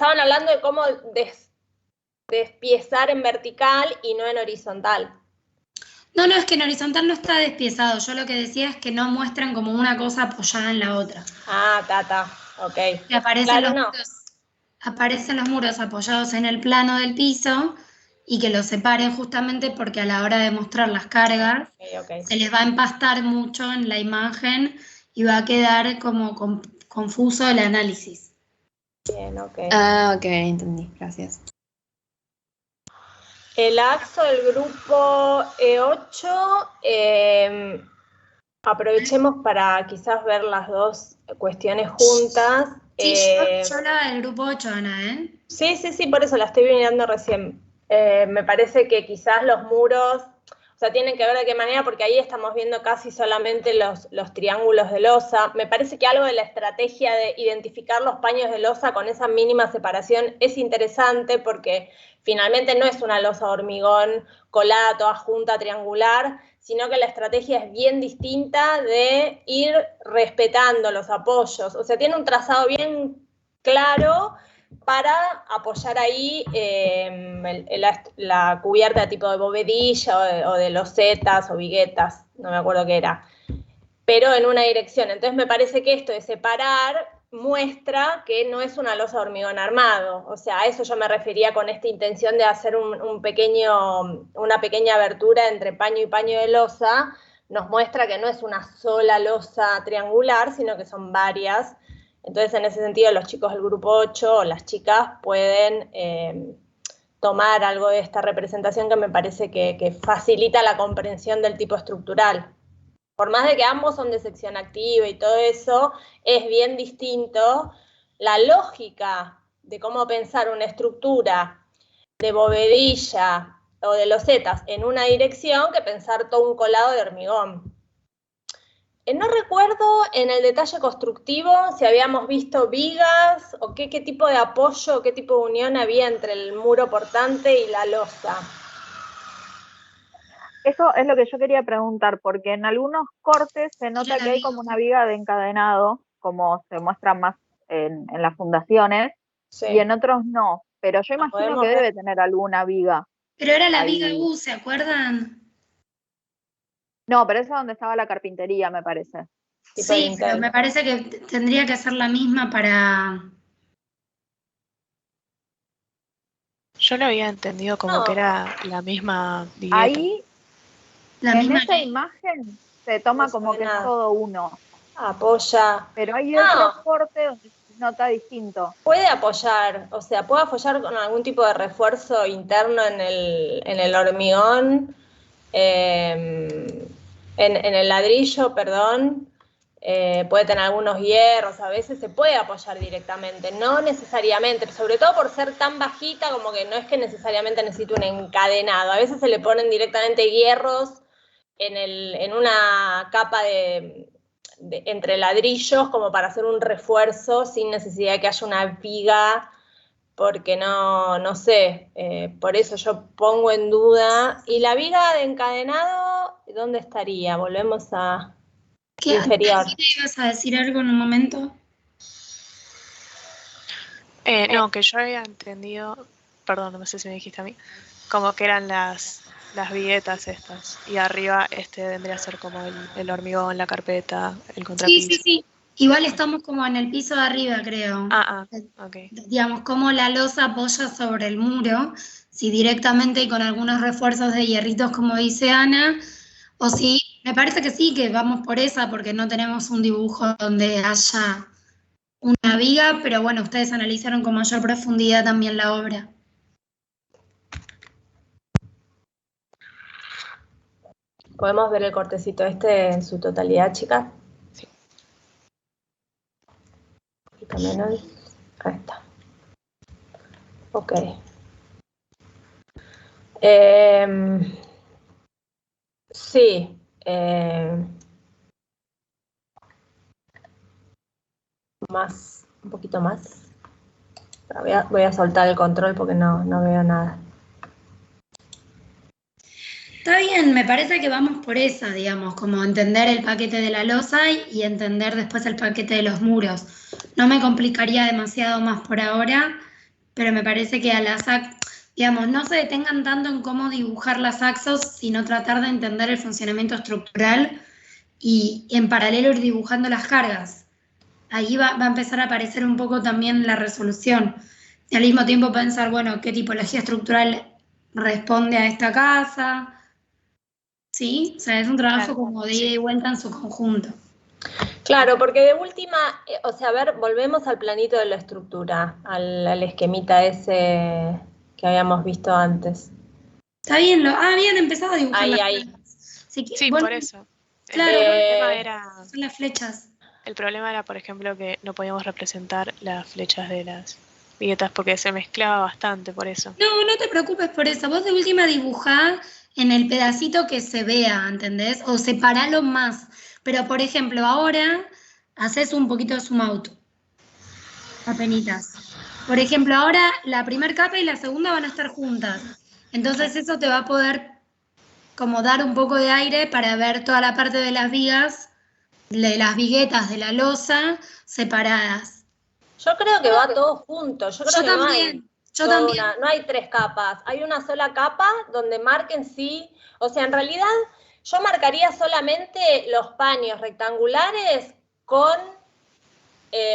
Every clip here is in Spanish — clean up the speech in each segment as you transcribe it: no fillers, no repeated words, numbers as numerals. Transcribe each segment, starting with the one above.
estaban hablando de cómo despiezar en vertical y no en horizontal. No, es que en horizontal no está despiezado. Yo lo que decía es que no muestran como una cosa apoyada en la otra. Ok. Que aparecen los muros apoyados en el plano del piso y que los separen justamente porque a la hora de mostrar las cargas se les va a empastar mucho en la imagen y va a quedar como confuso el análisis. Bien, ok. Ok, entendí, gracias. El AXO del grupo E8, aprovechemos para quizás ver las dos cuestiones juntas. Sí, yo la del grupo 8, Ana, ¿eh? Sí, por eso la estoy mirando recién. Me parece que quizás los muros, o sea, tienen que ver de qué manera, porque ahí estamos viendo casi solamente los triángulos de losa. Me parece que algo de la estrategia de identificar los paños de losa con esa mínima separación es interesante porque finalmente no es una losa de hormigón colada, toda junta, triangular, sino que la estrategia es bien distinta de ir respetando los apoyos. O sea, tiene un trazado bien claro para apoyar ahí la cubierta tipo de bovedilla o de losetas o viguetas, no me acuerdo qué era, pero en una dirección. Entonces me parece que esto de separar muestra que no es una losa de hormigón armado. O sea, a eso yo me refería con esta intención de hacer una pequeña abertura entre paño y paño de losa. Nos muestra que no es una sola losa triangular, sino que son varias. Entonces, en ese sentido, los chicos del grupo 8 o las chicas pueden tomar algo de esta representación que me parece que facilita la comprensión del tipo estructural. Por más de que ambos son de sección activa y todo eso, es bien distinto la lógica de cómo pensar una estructura de bovedilla o de losetas en una dirección que pensar todo un colado de hormigón. No recuerdo en el detalle constructivo si habíamos visto vigas o qué tipo de apoyo, qué tipo de unión había entre el muro portante y la losa. Eso es lo que yo quería preguntar, porque en algunos cortes se nota que hay como una viga de encadenado, como se muestra más en las fundaciones, sí, y en otros no, pero yo imagino que debe tener alguna viga. Pero era la viga U, ¿se acuerdan? No, pero esa es donde estaba la carpintería, me parece. Sí, pero me parece que tendría que ser la misma para... Yo lo había entendido como que era la misma vigueta. Ahí, en esa imagen, se toma como que es todo uno. Apoya. Pero hay otros cortes donde se nota distinto. Puede apoyar, o sea, puede apoyar con algún tipo de refuerzo interno en el hormigón, en el ladrillo, perdón. Puede tener algunos hierros, a veces se puede apoyar directamente, no necesariamente, sobre todo por ser tan bajita como que no es que necesariamente necesite un encadenado, a veces se le ponen directamente hierros en una capa entre ladrillos como para hacer un refuerzo sin necesidad de que haya una viga, porque no sé, por eso yo pongo en duda. ¿Y la viga de encadenado dónde estaría? Volvemos a... ¿Qué inferior. ¿Te ibas a decir algo en un momento? No, que yo había entendido, perdón, no sé si me dijiste a mí, como que eran las viguetas estas, y arriba vendría a ser como el hormigón, la carpeta, el contrapiso. Sí. Igual estamos como en el piso de arriba, creo. Ok. Digamos, como la losa apoya sobre el muro, si directamente con algunos refuerzos de hierritos, como dice Ana, o si, me parece que sí, que vamos por esa, porque no tenemos un dibujo donde haya una viga, pero bueno, ustedes analizaron con mayor profundidad también la obra. ¿Podemos ver el cortecito en su totalidad, chicas? Sí. Un poquito menos. Ahí está. Ok. Sí. Más, un poquito más. Voy a soltar el control porque no veo nada. Está bien, me parece que vamos por esa, digamos, como entender el paquete de la losa y entender después el paquete de los muros. No me complicaría demasiado más por ahora, pero me parece que a las digamos, no se detengan tanto en cómo dibujar las axos, sino tratar de entender el funcionamiento estructural y en paralelo ir dibujando las cargas. Ahí va a empezar a aparecer un poco también la resolución. Y al mismo tiempo pensar, bueno, qué tipología estructural responde a esta casa. ¿Sí? O sea, es un trabajo como de ida y vuelta en su conjunto. Claro, porque de última, o sea, a ver, volvemos al planito de la estructura, al esquemita ese que habíamos visto antes. Está bien, habían empezado a dibujar las flechas. Sí, bueno, por eso. Claro, el problema era, son las flechas. El problema era, por ejemplo, que no podíamos representar las flechas de las viguetas porque se mezclaba bastante, por eso. No te preocupes por eso. Vos de última dibujá en el pedacito que se vea, ¿entendés? O separalo más. Pero, por ejemplo, ahora haces un poquito de zoom out. Apenitas. Por ejemplo, ahora la primera capa y la segunda van a estar juntas. Entonces eso te va a poder como dar un poco de aire para ver toda la parte de las vigas, de las viguetas de la losa separadas. Yo creo que va todo junto. Yo creo que también. No hay 3 capas. Hay una sola capa donde marquen sí. O sea, en realidad yo marcaría solamente los paños rectangulares con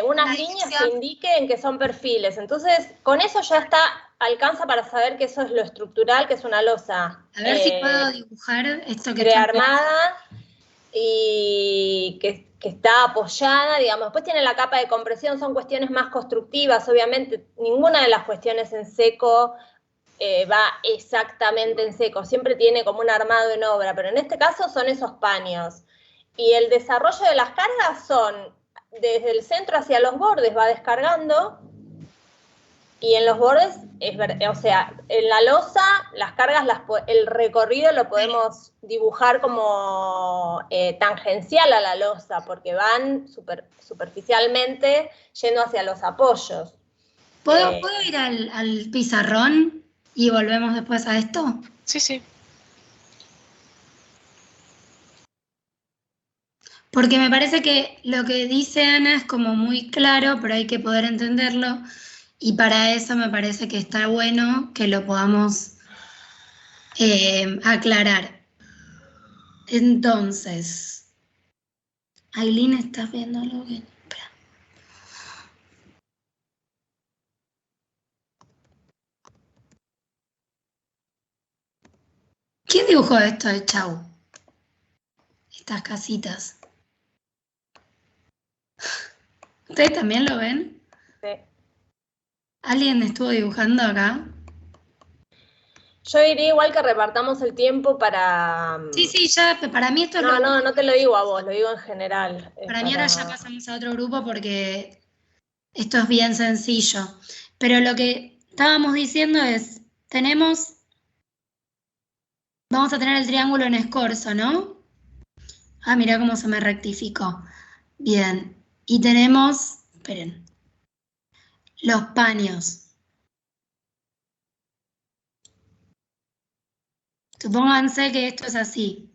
unas líneas que indiquen que son perfiles. Entonces, con eso ya alcanza para saber que eso es lo estructural, que es una losa. A ver si puedo dibujar esto que prearmada y que está apoyada, digamos. Después tiene la capa de compresión, son cuestiones más constructivas, obviamente. Ninguna de las cuestiones en seco va exactamente en seco, siempre tiene como un armado en obra, pero en este caso son esos paños. Y el desarrollo de las cargas son desde el centro hacia los bordes, va descargando, y en los bordes, o sea, en la losa, las cargas, el recorrido lo podemos dibujar como tangencial a la losa, porque van superficialmente yendo hacia los apoyos. ¿Puedo ir al pizarrón y volvemos después a esto? Sí. Porque me parece que lo que dice Ana es como muy claro, pero hay que poder entenderlo. Y para eso me parece que está bueno que lo podamos aclarar. Entonces, Aileen, ¿estás viendo algo bien? Espera. ¿Quién dibujó esto de Chau? Estas casitas. ¿Ustedes también lo ven? Sí. ¿Alguien estuvo dibujando acá? Yo diría igual que repartamos el tiempo para... Sí, ya, para mí esto es No te lo digo a vos, lo digo en general. Para mí ahora ya pasamos a otro grupo porque esto es bien sencillo. Pero lo que estábamos diciendo es, vamos a tener el triángulo en escorzo, ¿no? Ah, mirá cómo se me rectificó. Bien. Y tenemos, esperen, los paños. Supónganse que esto es así,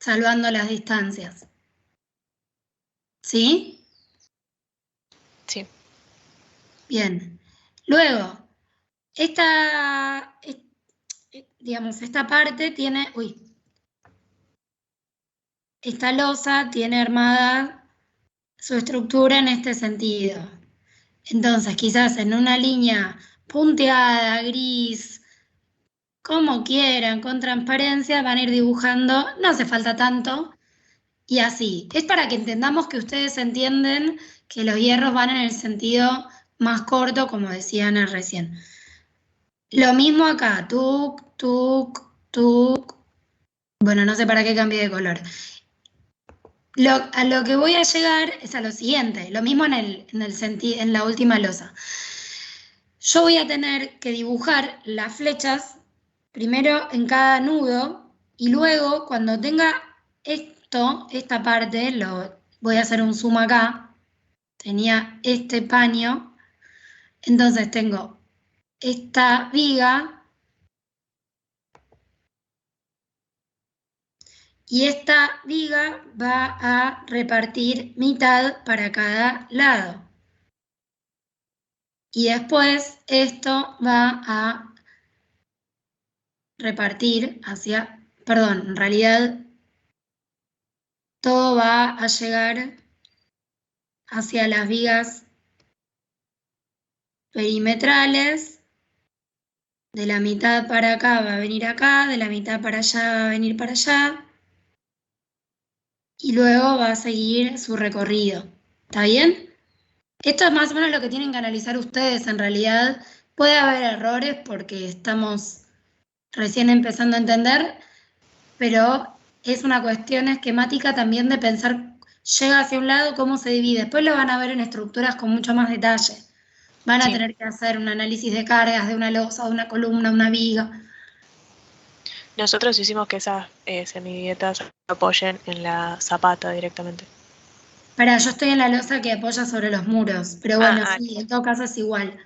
salvando las distancias. ¿Sí? Sí. Bien. Luego, esta parte tiene, esta losa tiene armada su estructura en este sentido. Entonces, quizás en una línea punteada, gris, como quieran, con transparencia, van a ir dibujando, no hace falta tanto, y así. Es para que entendamos que ustedes entienden que los hierros van en el sentido más corto, como decía Ana recién. Lo mismo acá, tuk, tuk, tuk. Bueno, no sé para qué cambié de color. A lo que voy a llegar es a lo siguiente, lo mismo en la última losa. Yo voy a tener que dibujar las flechas primero en cada nudo y luego cuando tenga esta parte, voy a hacer un zoom acá, tenía este paño, entonces tengo esta viga y esta viga va a repartir mitad para cada lado. Y después esto va a repartir hacia, perdón, en realidad todo va a llegar hacia las vigas perimetrales. De la mitad para acá va a venir acá, de la mitad para allá va a venir para allá. Y luego va a seguir su recorrido. ¿Está bien? Esto es más o menos lo que tienen que analizar ustedes. En realidad puede haber errores porque estamos recién empezando a entender, pero es una cuestión esquemática también de pensar, llega hacia un lado, cómo se divide. Después lo van a ver en estructuras con mucho más detalle. Van a tener que hacer un análisis de cargas de una losa, de una columna, una viga. Nosotros hicimos que esas semiviguetas apoyen en la zapata directamente. Yo estoy en la losa que apoya sobre los muros, pero bueno, sí, en todo caso es igual.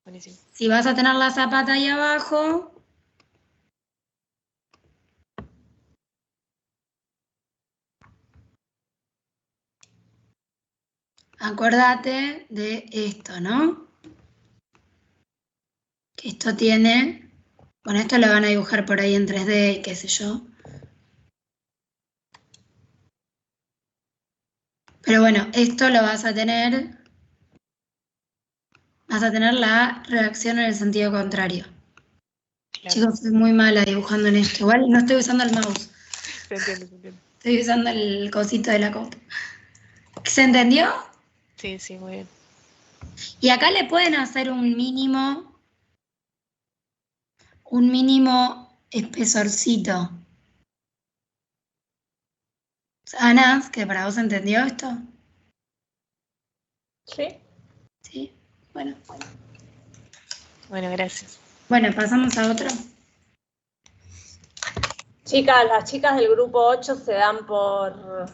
Buenísimo. Si vas a tener la zapata ahí abajo, acordate de esto, ¿no? Que esto tiene, bueno, esto lo van a dibujar por ahí en 3D, qué sé yo. Pero bueno, esto lo vas a tener la reacción en el sentido contrario. Claro. Chicos, soy muy mala dibujando en esto. Igual no estoy usando el mouse. Se entiende, se entiende. Estoy usando el cosito de la compu. ¿Se entendió? Sí, sí, muy bien. Y acá le pueden hacer un mínimo espesorcito. Ana, ¿que para vos entendió esto? Sí. Sí, bueno. Bueno, gracias. Bueno, pasamos a otro. Chicas, las chicas del grupo 8 se dan por,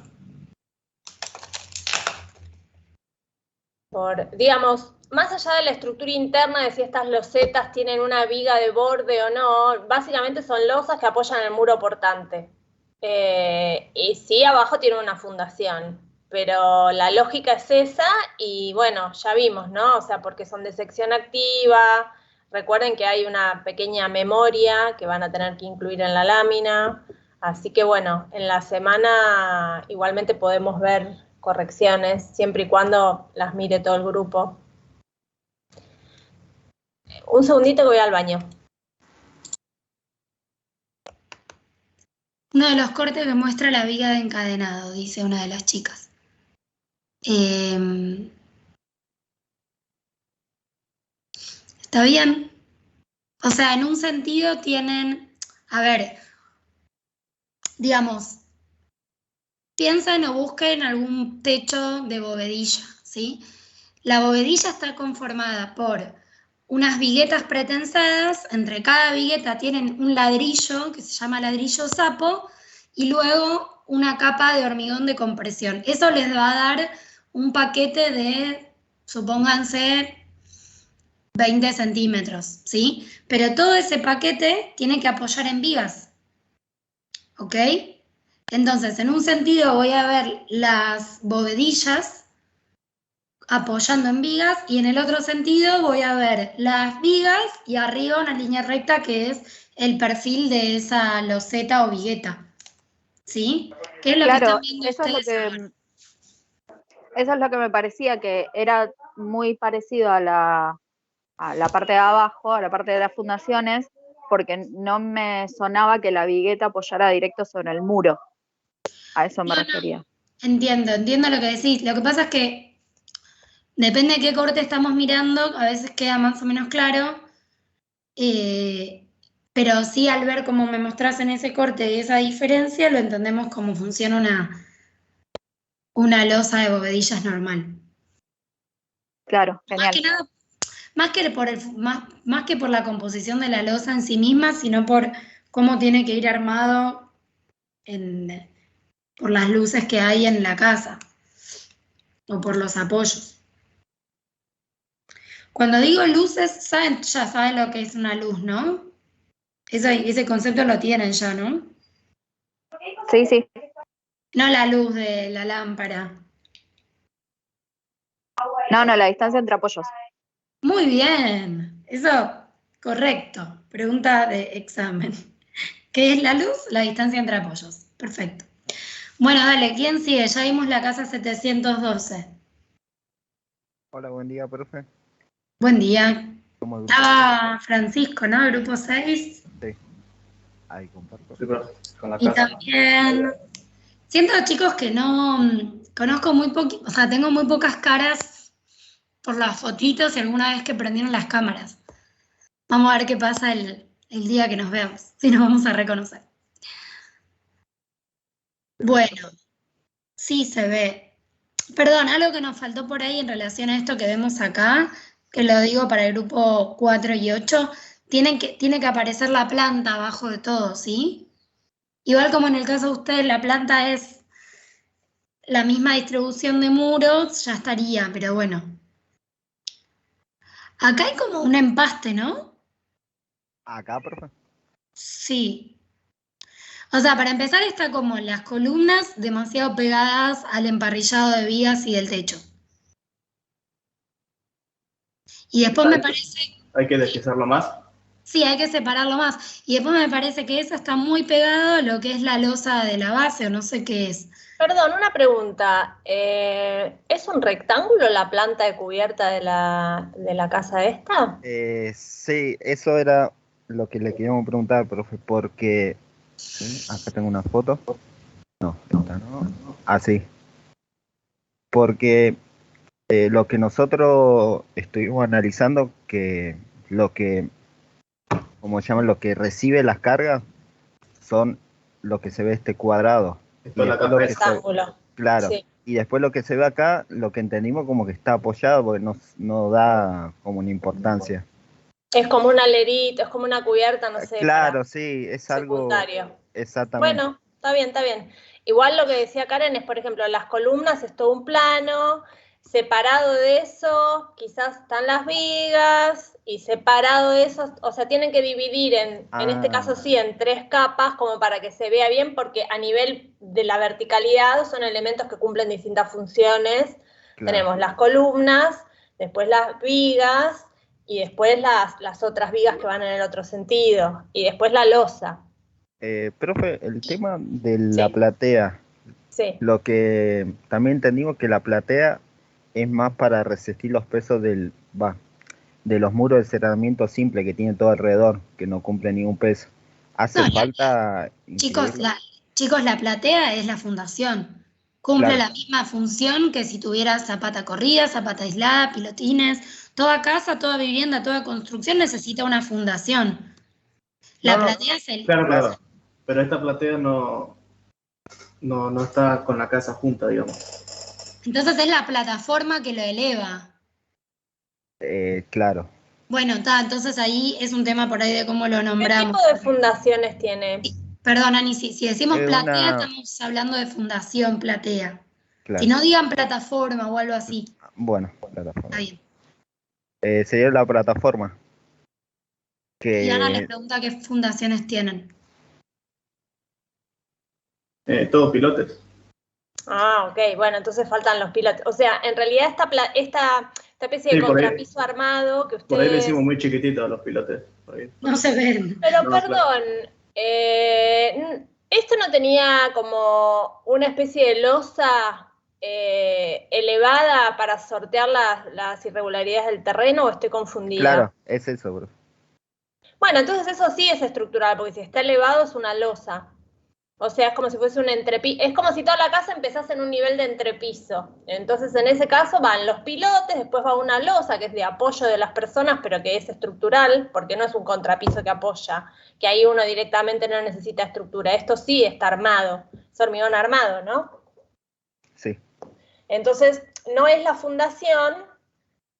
digamos, más allá de la estructura interna de si estas losetas tienen una viga de borde o no, básicamente son losas que apoyan el muro portante. Y sí, abajo tiene una fundación, pero la lógica es esa y bueno, ya vimos, ¿no? O sea, porque son de sección activa, recuerden que hay una pequeña memoria que van a tener que incluir en la lámina, así que bueno, en la semana igualmente podemos ver correcciones, siempre y cuando las mire todo el grupo. Un segundito que voy al baño. Uno de los cortes que muestra la viga de encadenado, dice una de las chicas. ¿Está bien? O sea, en un sentido tienen, a ver, digamos, piensen o busquen algún techo de bovedilla, ¿sí? La bovedilla está conformada por unas viguetas pretensadas, entre cada vigueta tienen un ladrillo que se llama ladrillo sapo y luego una capa de hormigón de compresión. Eso les va a dar un paquete de, supónganse, 20 centímetros, ¿sí? Pero todo ese paquete tiene que apoyar en vigas, ¿ok? Entonces, en un sentido voy a ver las bovedillas apoyando en vigas y en el otro sentido voy a ver las vigas y arriba una línea recta que es el perfil de esa loseta o vigueta, ¿sí? ¿Qué es lo que están viendo ustedes ahora? Eso es lo que me parecía, que era muy parecido a la parte de abajo, a la parte de las fundaciones, porque no me sonaba que la vigueta apoyara directo sobre el muro. A eso me refería. No. Entiendo lo que decís. Lo que pasa es que depende de qué corte estamos mirando, a veces queda más o menos claro, pero sí al ver cómo me mostrás en ese corte esa diferencia, lo entendemos como funciona una losa de bovedillas normal. Claro, genial. Más que nada, más que por la composición de la losa en sí misma, sino por cómo tiene que ir armado por las luces que hay en la casa o por los apoyos. Cuando digo luces, ya saben lo que es una luz, ¿no? Ese concepto lo tienen ya, ¿no? Sí, sí. No la luz de la lámpara. No, la distancia entre apoyos. Muy bien, eso correcto. Pregunta de examen. ¿Qué es la luz? La distancia entre apoyos. Perfecto. Bueno, dale, ¿quién sigue? Ya vimos la casa 712. Hola, buen día, profe. Buen día. ¿Cómo el grupo? Estaba Francisco, ¿no? Grupo 6. Sí. Ahí comparto. Sí, profe, con la Y casa. también siento, chicos, que no conozco muy poquito, o sea, tengo muy pocas caras por las fotitos y alguna vez que prendieron las cámaras. Vamos a ver qué pasa el día que nos veamos, si nos vamos a reconocer. Bueno, sí se ve. Perdón, algo que nos faltó por ahí en relación a esto que vemos acá, que lo digo para el grupo 4 y 8, tiene que aparecer la planta abajo de todo, ¿sí? Igual como en el caso de ustedes, la planta es la misma distribución de muros, ya estaría, pero bueno. Acá hay como un empaste, ¿no? ¿Acá, profe? Sí. O sea, para empezar está como las columnas demasiado pegadas al emparrillado de vigas y del techo. Y después me parece... Hay que desquizarlo más. Sí, hay que separarlo más. Y después me parece que eso está muy pegado a lo que es la losa de la base, o no sé qué es. Perdón, una pregunta. ¿Es un rectángulo la planta de cubierta de la casa esta? Sí, eso era lo que le queríamos preguntar, profe, porque... ¿sí? Acá tengo una foto. No, esta no. Ah, sí. Porque lo que nosotros estuvimos analizando, que lo que, como se llama, lo que recibe las cargas son lo que se ve este cuadrado. Esto es la después capa lo de que Rectángulo. claro. Sí. Y después lo que se ve acá, lo que entendimos como que está apoyado porque no da como una importancia. Es como un alerito, es como una cubierta, no sé. Claro, sí, es algo secundario. exactamente. Bueno, está bien, está bien. Igual lo que decía Karen es, por ejemplo, las columnas es todo un plano, separado de eso, quizás están las vigas, y separado de eso, o sea, tienen que dividir en este caso sí, en 3 capas, como para que se vea bien, porque a nivel de la verticalidad son elementos que cumplen distintas funciones. Claro. Tenemos las columnas, después las vigas, y después las otras vigas que van en el otro sentido, y después la losa. Profe, el tema de la Sí. platea, Sí. lo que también entendimos que la platea es más para resistir los pesos de los muros de cerramiento simple que tiene todo alrededor, que no cumple ningún peso. ¿Hace No, falta Chicos, incluirlo? la platea es la fundación. Cumple Claro. la misma función que si tuviera zapata corrida, zapata aislada, pilotines. Toda casa, toda vivienda, toda construcción necesita una fundación. La No, platea es el... claro. Pero esta platea no está con la casa junta, digamos. Entonces es la plataforma que lo eleva. Claro. Bueno, entonces ahí es un tema por ahí de cómo lo ¿Qué nombramos. tipo de fundaciones tiene? Perdón, Ani, si decimos platea, Una... estamos hablando de fundación platea. Claro. Si no digan plataforma o algo así. Bueno, plataforma. Está bien. Sería la plataforma. Y Ana les pregunta qué fundaciones tienen. Todos pilotes. Ah, ok, bueno, entonces faltan los pilotes. O sea, en realidad esta especie de Sí, por ahí. contrapiso armado que Por ahí le ustedes... hicimos muy chiquititos a los pilotes. Por ahí. No se ven. Pero No, perdón, ¿esto no tenía como una especie de losa elevada para sortear las irregularidades del terreno o estoy confundida? Claro, es eso, bro. Bueno, entonces eso sí es estructural, porque si está elevado es una losa. O sea, es como si fuese un entrepiso. Es como si toda la casa empezase en un nivel de entrepiso. Entonces, en ese caso van los pilotes, después va una losa que es de apoyo de las personas, pero que es estructural, porque no es un contrapiso que apoya, que ahí uno directamente no necesita estructura. Esto sí está armado, es hormigón armado, ¿no? Sí. Entonces, no es la fundación,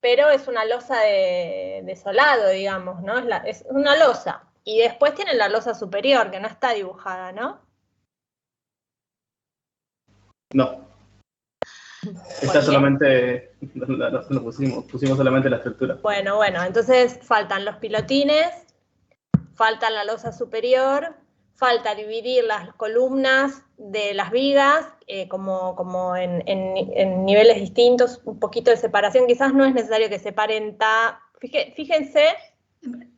pero es una losa de solado, digamos, ¿no? Es una losa. Y después tienen la losa superior, que no está dibujada, ¿no? No. Está solamente, lo pusimos solamente la estructura. Bueno, entonces faltan los pilotines, falta la losa superior, falta dividir las columnas de las vigas como en niveles distintos, un poquito de separación. Quizás no es necesario que separen Fíjense,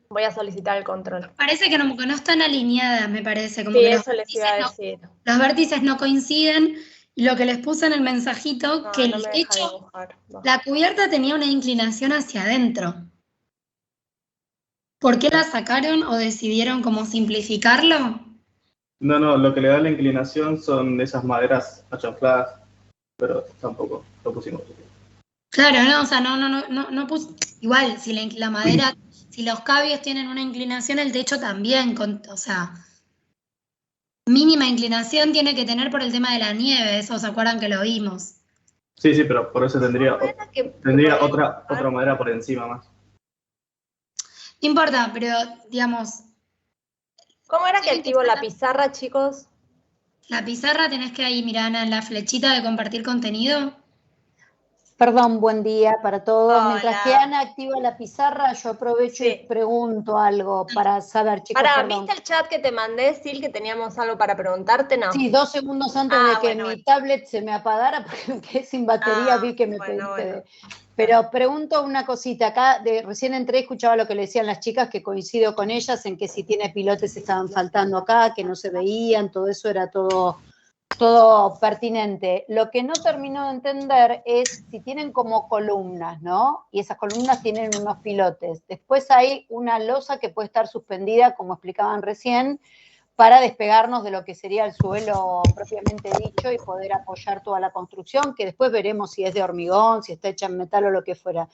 voy a solicitar el control. Parece que no están alineadas, me parece. Como Sí, que eso les iba a decir. Los vértices no coinciden. Y lo que les puse en el mensajito, No, que no el me deja techo, dibujar. No. la cubierta tenía una inclinación hacia adentro. ¿Por qué la sacaron o decidieron como simplificarlo? No, lo que le da la inclinación son esas maderas achanfladas, pero tampoco lo pusimos. Claro, no, o sea, no puse. Igual, si la madera, si los cabios tienen una inclinación, el techo también, o sea, mínima inclinación tiene que tener por el tema de la nieve, eso se acuerdan que lo vimos. Sí, pero por eso tendría otra madera por encima más. No importa, pero digamos. ¿Cómo era que activo la pizarra, chicos? La pizarra tenés que ahí, mirá, Ana, en la flechita de compartir contenido. Perdón, buen día para todos. Hola. Mientras que Ana activa la pizarra, yo aprovecho y pregunto algo para saber, chicos. ¿Viste el chat que te mandé, Sil, que teníamos algo para preguntarte? No. Sí, 2 segundos antes de que mi tablet se me apagara, porque me quedé sin batería, vi que me pediste. Pero pregunto una cosita. Acá, recién entré y escuchaba lo que le decían las chicas, que coincido con ellas en que si tiene pilotes estaban faltando acá, que no se veían, todo eso era todo pertinente. Lo que no termino de entender es si tienen como columnas, ¿no? Y esas columnas tienen unos pilotes. Después hay una losa que puede estar suspendida, como explicaban recién, para despegarnos de lo que sería el suelo propiamente dicho y poder apoyar toda la construcción, que después veremos si es de hormigón, si está hecha en metal o lo que fuera.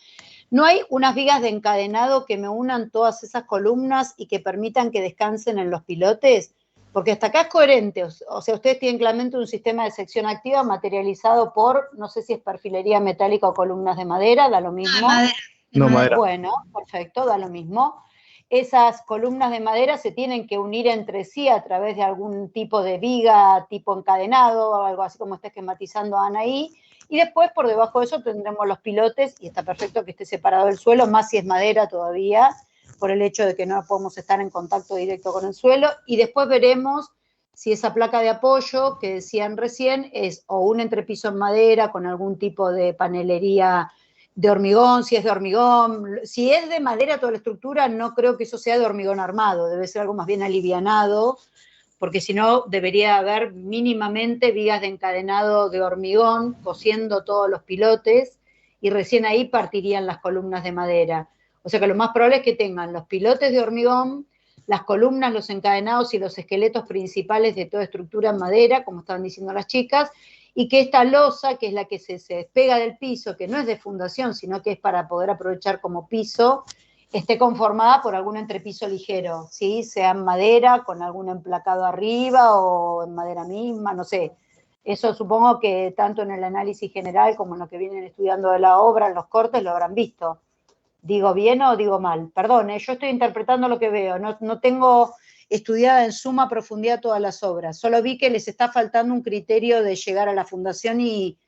¿No hay unas vigas de encadenado que me unan todas esas columnas y que permitan que descansen en los pilotes? Porque hasta acá es coherente, o sea, ustedes tienen claramente un sistema de sección activa materializado por, no sé si es perfilería metálica o columnas de madera, da lo mismo. Madera. Bueno, perfecto, da lo mismo. Esas columnas de madera se tienen que unir entre sí a través de algún tipo de viga, tipo encadenado, o algo así como está esquematizando Ana ahí. Y después, por debajo de eso, tendremos los pilotes, y está perfecto que esté separado del suelo, más si es madera todavía, por el hecho de que no podemos estar en contacto directo con el suelo, y después veremos si esa placa de apoyo que decían recién es o un entrepiso en madera con algún tipo de panelería de hormigón, si es de hormigón. Si es de madera toda la estructura, no creo que eso sea de hormigón armado, debe ser algo más bien alivianado, porque si no debería haber mínimamente vigas de encadenado de hormigón cosiendo todos los pilotes, y recién ahí partirían las columnas de madera. O sea que lo más probable es que tengan los pilotes de hormigón, las columnas, los encadenados y los esqueletos principales de toda estructura en madera, como estaban diciendo las chicas, y que esta losa, que es la que se despega del piso, que no es de fundación, sino que es para poder aprovechar como piso, esté conformada por algún entrepiso ligero, ¿sí? Sea en madera, con algún emplacado arriba o en madera misma, no sé. Eso supongo que tanto en el análisis general como en lo que vienen estudiando de la obra, en los cortes, lo habrán visto. ¿Digo bien o digo mal? Perdón, yo estoy interpretando lo que veo, no tengo estudiada en suma profundidad todas las obras, solo vi que les está faltando un criterio de llegar a la fundación y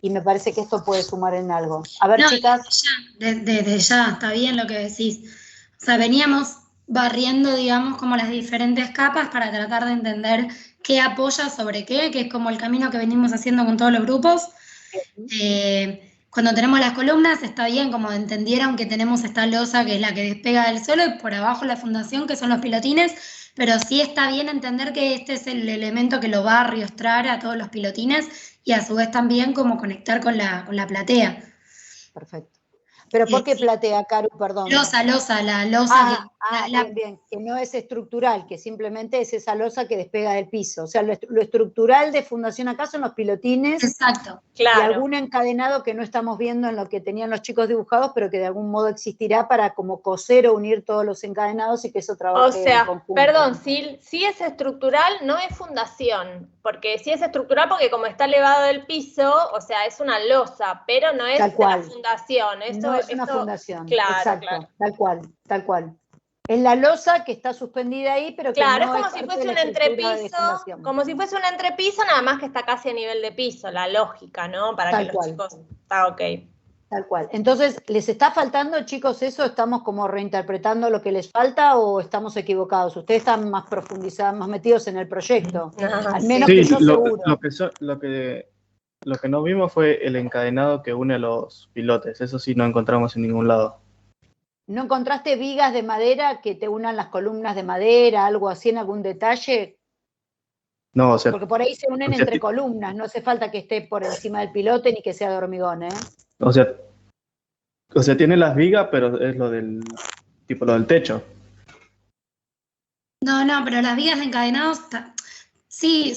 me parece que esto puede sumar en algo. A ver, chicas. Desde ya, está bien lo que decís. O sea, veníamos barriendo, digamos, como las diferentes capas para tratar de entender qué apoya sobre qué, que es como el camino que venimos haciendo con todos los grupos. Cuando tenemos las columnas está bien, como entendieron que tenemos esta losa que es la que despega del suelo y por abajo la fundación que son los pilotines, pero sí está bien entender que este es el elemento que lo va a arrostrar a todos los pilotines y a su vez también como conectar con la platea. Perfecto. ¿Pero por qué platea, Caru? Perdón. La losa. Bien, que no es estructural, que simplemente es esa losa que despega del piso. O sea, lo estructural de fundación acá son los pilotines. Exacto. Claro. Y algún encadenado que no estamos viendo en lo que tenían los chicos dibujados, pero que de algún modo existirá para como coser o unir todos los encadenados y que eso trabaje en conjunto. Perdón, si es estructural, no es fundación, porque si es estructural, porque como está elevado del piso, o sea, es una losa, pero no es la fundación. No es una fundación, claro, exacto, claro. Tal cual. Es la losa que está suspendida ahí, pero que claro, no es como si fuese un entrepiso, nada más que está casi a nivel de piso, la lógica, ¿no? Para que los chicos está ok. Tal cual. Entonces, ¿les está faltando, chicos, eso? ¿Estamos como reinterpretando lo que les falta o estamos equivocados? Ustedes están más profundizados, más metidos en el proyecto. Al menos sí, que yo seguro. Lo que no vimos fue el encadenado que une a los pilotes. Eso sí no encontramos en ningún lado. ¿No encontraste vigas de madera que te unan las columnas de madera, algo así en algún detalle? No, o sea, Porque por ahí se unen entre columnas, no hace falta que esté por encima del pilote ni que sea de hormigón, ¿eh? o sea, tiene las vigas, pero es lo del techo. No, pero las vigas de encadenados, sí,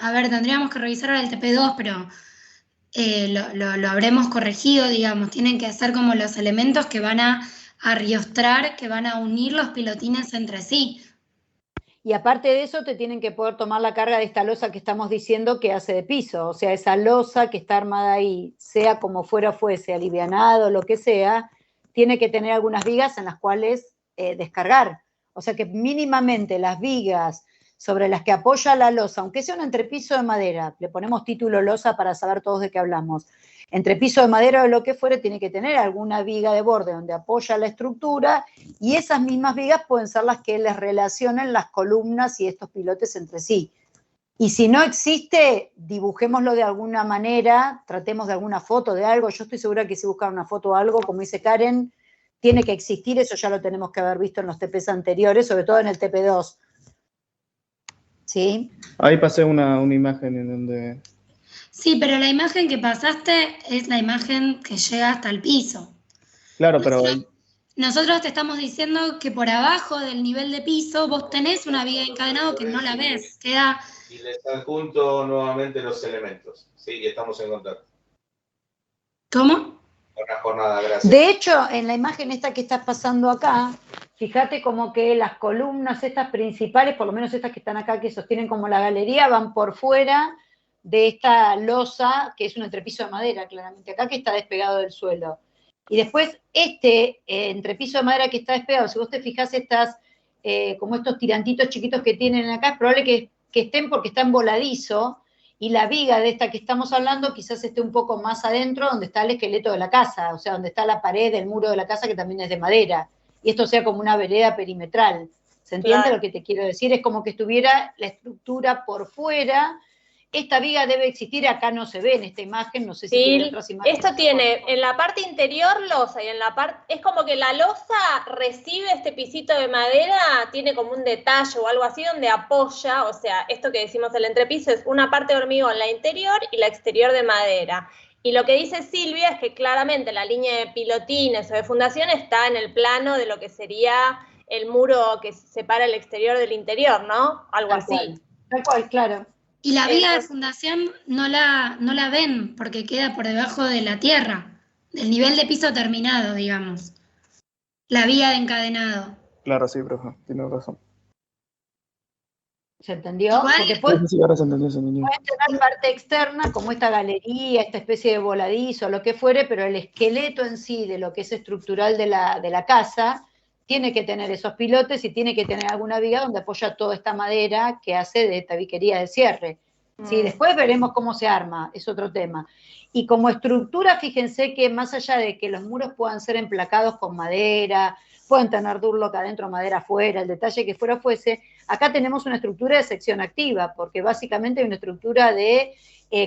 a ver, tendríamos que revisar ahora el TP2, pero lo habremos corregido, digamos. Tienen que ser como los elementos que van a arriostrar, que van a unir los pilotines entre sí. Y aparte de eso, te tienen que poder tomar la carga de esta losa que estamos diciendo que hace de piso. O sea, esa losa que está armada ahí, sea como fuese, alivianado, lo que sea, tiene que tener algunas vigas en las cuales descargar. O sea que mínimamente las vigas sobre las que apoya la losa, aunque sea un entrepiso de madera, le ponemos título losa para saber todos de qué hablamos, entrepiso de madera o lo que fuere, tiene que tener alguna viga de borde donde apoya la estructura, y esas mismas vigas pueden ser las que les relacionen las columnas y estos pilotes entre sí. Y si no existe, dibujémoslo de alguna manera, tratemos de alguna foto de algo. Yo estoy segura que si buscan una foto o algo, como dice Karen, tiene que existir, eso ya lo tenemos que haber visto en los TPs anteriores, sobre todo en el TP2. ¿Sí? Ahí pasé una imagen en donde... Sí, pero la imagen que pasaste es la imagen que llega hasta el piso. Claro, pero... Nosotros te estamos diciendo que por abajo del nivel de piso vos tenés una viga de encadenado que no la ves, queda... Y les adjunto nuevamente los elementos, ¿sí? Y estamos en contacto. ¿Cómo? Buena jornada, gracias. De hecho, en la imagen esta que estás pasando acá, fíjate como que las columnas estas principales, por lo menos estas que están acá, que sostienen como la galería, van por fuera de esta losa, que es un entrepiso de madera, claramente, acá que está despegado del suelo. Y después este entrepiso de madera que está despegado, si vos te fijás como estos tirantitos chiquitos que tienen acá, es probable que estén porque está en voladizo, y la viga de esta que estamos hablando quizás esté un poco más adentro donde está el esqueleto de la casa, o sea, donde está la pared del muro de la casa que también es de madera, y esto sea como una vereda perimetral. ¿Se entiende Claro. lo que te quiero decir? Es como que estuviera la estructura por fuera. Esta viga debe existir, acá no se ve en esta imagen, no sé si tiene otras imágenes. Esto tiene en la parte interior losa y en la parte, es como que la losa recibe este pisito de madera, tiene como un detalle o algo así donde apoya, o sea, esto que decimos el entrepiso es una parte de hormigón, la interior y la exterior de madera. Y lo que dice Silvia es que claramente la línea de pilotines o de fundación está en el plano de lo que sería el muro que separa el exterior del interior, ¿no? Algo así. Tal cual, claro. Y la viga de fundación no la ven porque queda por debajo de la tierra, del nivel de piso terminado, digamos. La viga de encadenado. Claro, sí, profe, tiene razón. ¿Se entendió? Igual, Porque después Sí, ahora se entendió. puede tener parte externa, como esta galería, esta especie de voladizo, lo que fuere, pero el esqueleto en sí de lo que es estructural de la casa tiene que tener esos pilotes y tiene que tener alguna viga donde apoya toda esta madera que hace de tabiquería de cierre. Sí, después veremos cómo se arma, es otro tema. Y como estructura, fíjense que más allá de que los muros puedan ser emplacados con madera, pueden tener durlock adentro, madera afuera, el detalle que fuese, acá tenemos una estructura de sección activa, porque básicamente hay una estructura de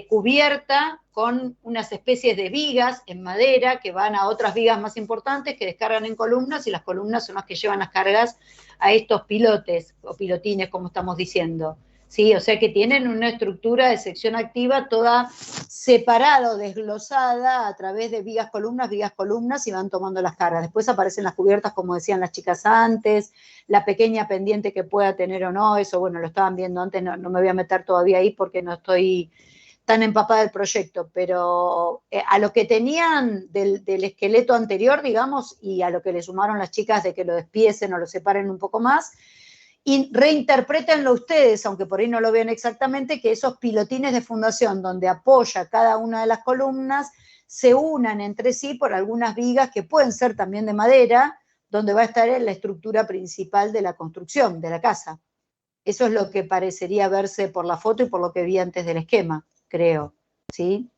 cubierta con unas especies de vigas en madera que van a otras vigas más importantes que descargan en columnas, y las columnas son las que llevan las cargas a estos pilotes o pilotines, como estamos diciendo. Sí, o sea que tienen una estructura de sección activa toda separada o desglosada a través de vigas, columnas, y van tomando las cargas. Después aparecen las cubiertas, como decían las chicas antes, la pequeña pendiente que pueda tener o no, eso, bueno, lo estaban viendo antes, no me voy a meter todavía ahí porque no estoy tan empapada del proyecto, pero a lo que tenían del esqueleto anterior, digamos, y a lo que le sumaron las chicas de que lo despiecen o lo separen un poco más, y reinterprétenlo ustedes, aunque por ahí no lo vean exactamente, que esos pilotines de fundación donde apoya cada una de las columnas se unan entre sí por algunas vigas que pueden ser también de madera, donde va a estar en la estructura principal de la construcción, de la casa. Eso es lo que parecería verse por la foto y por lo que vi antes del esquema, creo, ¿sí?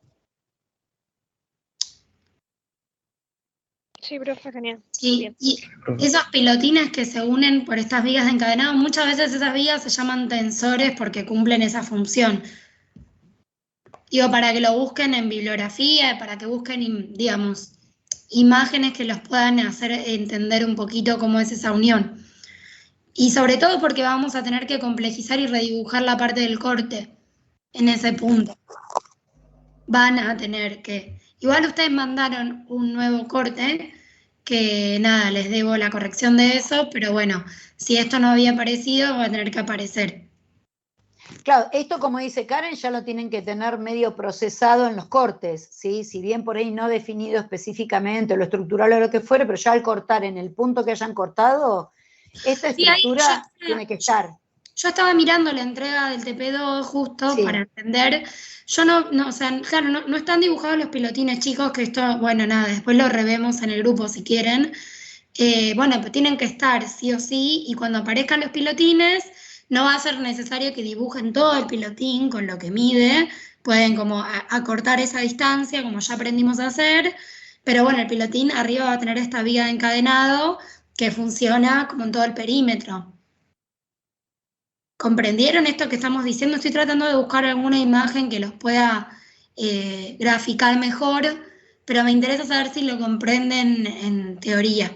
Sí, profe, genial. Sí, Bien. y esos pilotines que se unen por estas vigas de encadenado, muchas veces esas vigas se llaman tensores porque cumplen esa función. Digo, para que lo busquen en bibliografía, para que busquen, digamos, imágenes que los puedan hacer entender un poquito cómo es esa unión. Y sobre todo porque vamos a tener que complejizar y redibujar la parte del corte en ese punto. Van a tener que... Igual ustedes mandaron un nuevo corte, que nada, les debo la corrección de eso, pero bueno, si esto no había aparecido, va a tener que aparecer. Claro, esto como dice Karen, ya lo tienen que tener medio procesado en los cortes, ¿sí? Si bien por ahí no definido específicamente lo estructural o lo que fuere, pero ya al cortar en el punto que hayan cortado, esta estructura tiene que estar. Yo estaba mirando la entrega del TP2 justo para entender. Yo no, o sea, claro, no están dibujados los pilotines, chicos, que esto, bueno, nada, después lo revemos en el grupo si quieren. Bueno, pues tienen que estar sí o sí, y cuando aparezcan los pilotines, no va a ser necesario que dibujen todo el pilotín con lo que mide, pueden como acortar esa distancia, como ya aprendimos a hacer, pero bueno, el pilotín arriba va a tener esta viga de encadenado que funciona como en todo el perímetro. ¿Comprendieron esto que estamos diciendo? Estoy tratando de buscar alguna imagen que los pueda graficar mejor, pero me interesa saber si lo comprenden en teoría.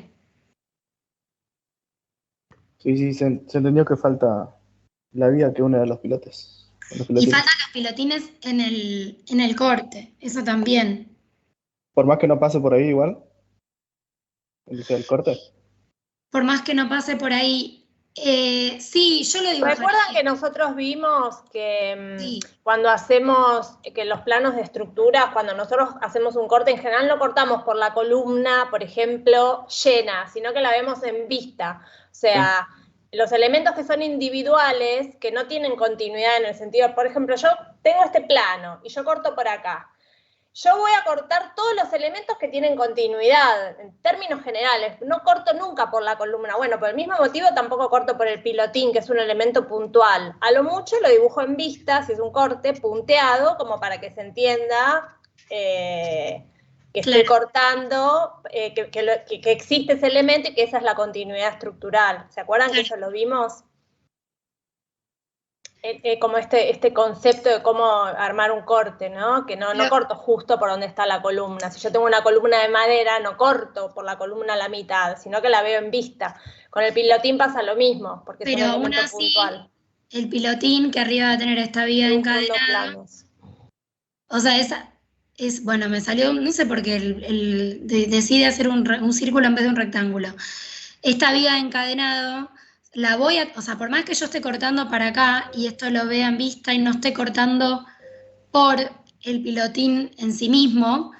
Sí, se entendió que falta la vía que une a los pilotes. Y faltan los pilotines en el corte, eso también. Por más que no pase por ahí igual, el corte. Por más que no pase por ahí. Sí, yo lo digo. ¿Recuerdan que nosotros vimos que cuando hacemos que los planos de estructura, cuando nosotros hacemos un corte, en general no cortamos por la columna, por ejemplo, llena, sino que la vemos en vista? O sea, los elementos que son individuales, que no tienen continuidad en el sentido, por ejemplo, yo tengo este plano y yo corto por acá. Yo voy a cortar todos los elementos que tienen continuidad, en términos generales. No corto nunca por la columna. Bueno, por el mismo motivo tampoco corto por el pilotín, que es un elemento puntual. A lo mucho lo dibujo en vista, si es un corte, punteado, como para que se entienda que estoy cortando, que existe ese elemento y que esa es la continuidad estructural. ¿Se acuerdan que eso lo vimos? Como este concepto de cómo armar un corte, ¿no? Que no corto justo por donde está la columna. Si yo tengo una columna de madera, no corto por la columna a la mitad, sino que la veo en vista. Con el pilotín pasa lo mismo, porque es un elemento puntual. El pilotín que arriba va a tener esta viga encadenada. O sea, bueno, me salió, no sé por qué, decide hacer un círculo en vez de un rectángulo. Esta viga de encadenado la voy a, o sea, por más que yo esté cortando para acá y esto lo vea en vista y no esté cortando por el pilotín en sí mismo,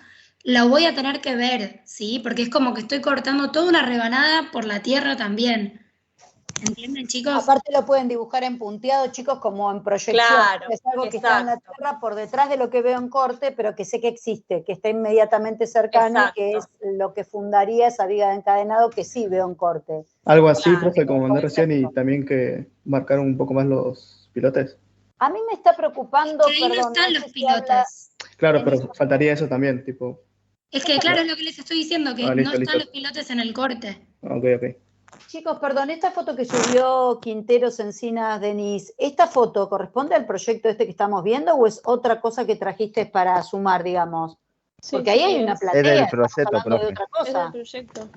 lo voy a tener que ver, ¿sí? Porque es como que estoy cortando toda una rebanada por la tierra también. ¿Entienden, chicos? Aparte lo pueden dibujar en punteado, chicos, como en proyección. Claro, es algo que está en la tierra por detrás de lo que veo en corte, pero que sé que existe, que está inmediatamente cercano, que es lo que fundaría esa viga de encadenado que sí veo en corte. Algo así, profe, como mandé recién, y también que marcaron un poco más los pilotes. A mí me está preocupando, que ahí no están los pilotes. Claro, pero faltaría eso también, tipo... Es que claro, es lo que les estoy diciendo, que no están los pilotes en el corte. Ok. Chicos, perdón, esta foto que subió Quinteros Encinas, Denise, ¿esta foto corresponde al proyecto este que estamos viendo o es otra cosa que trajiste para sumar, digamos? Porque ahí hay una platea. Es del proyecto, profe. De otra cosa. Es del proyecto.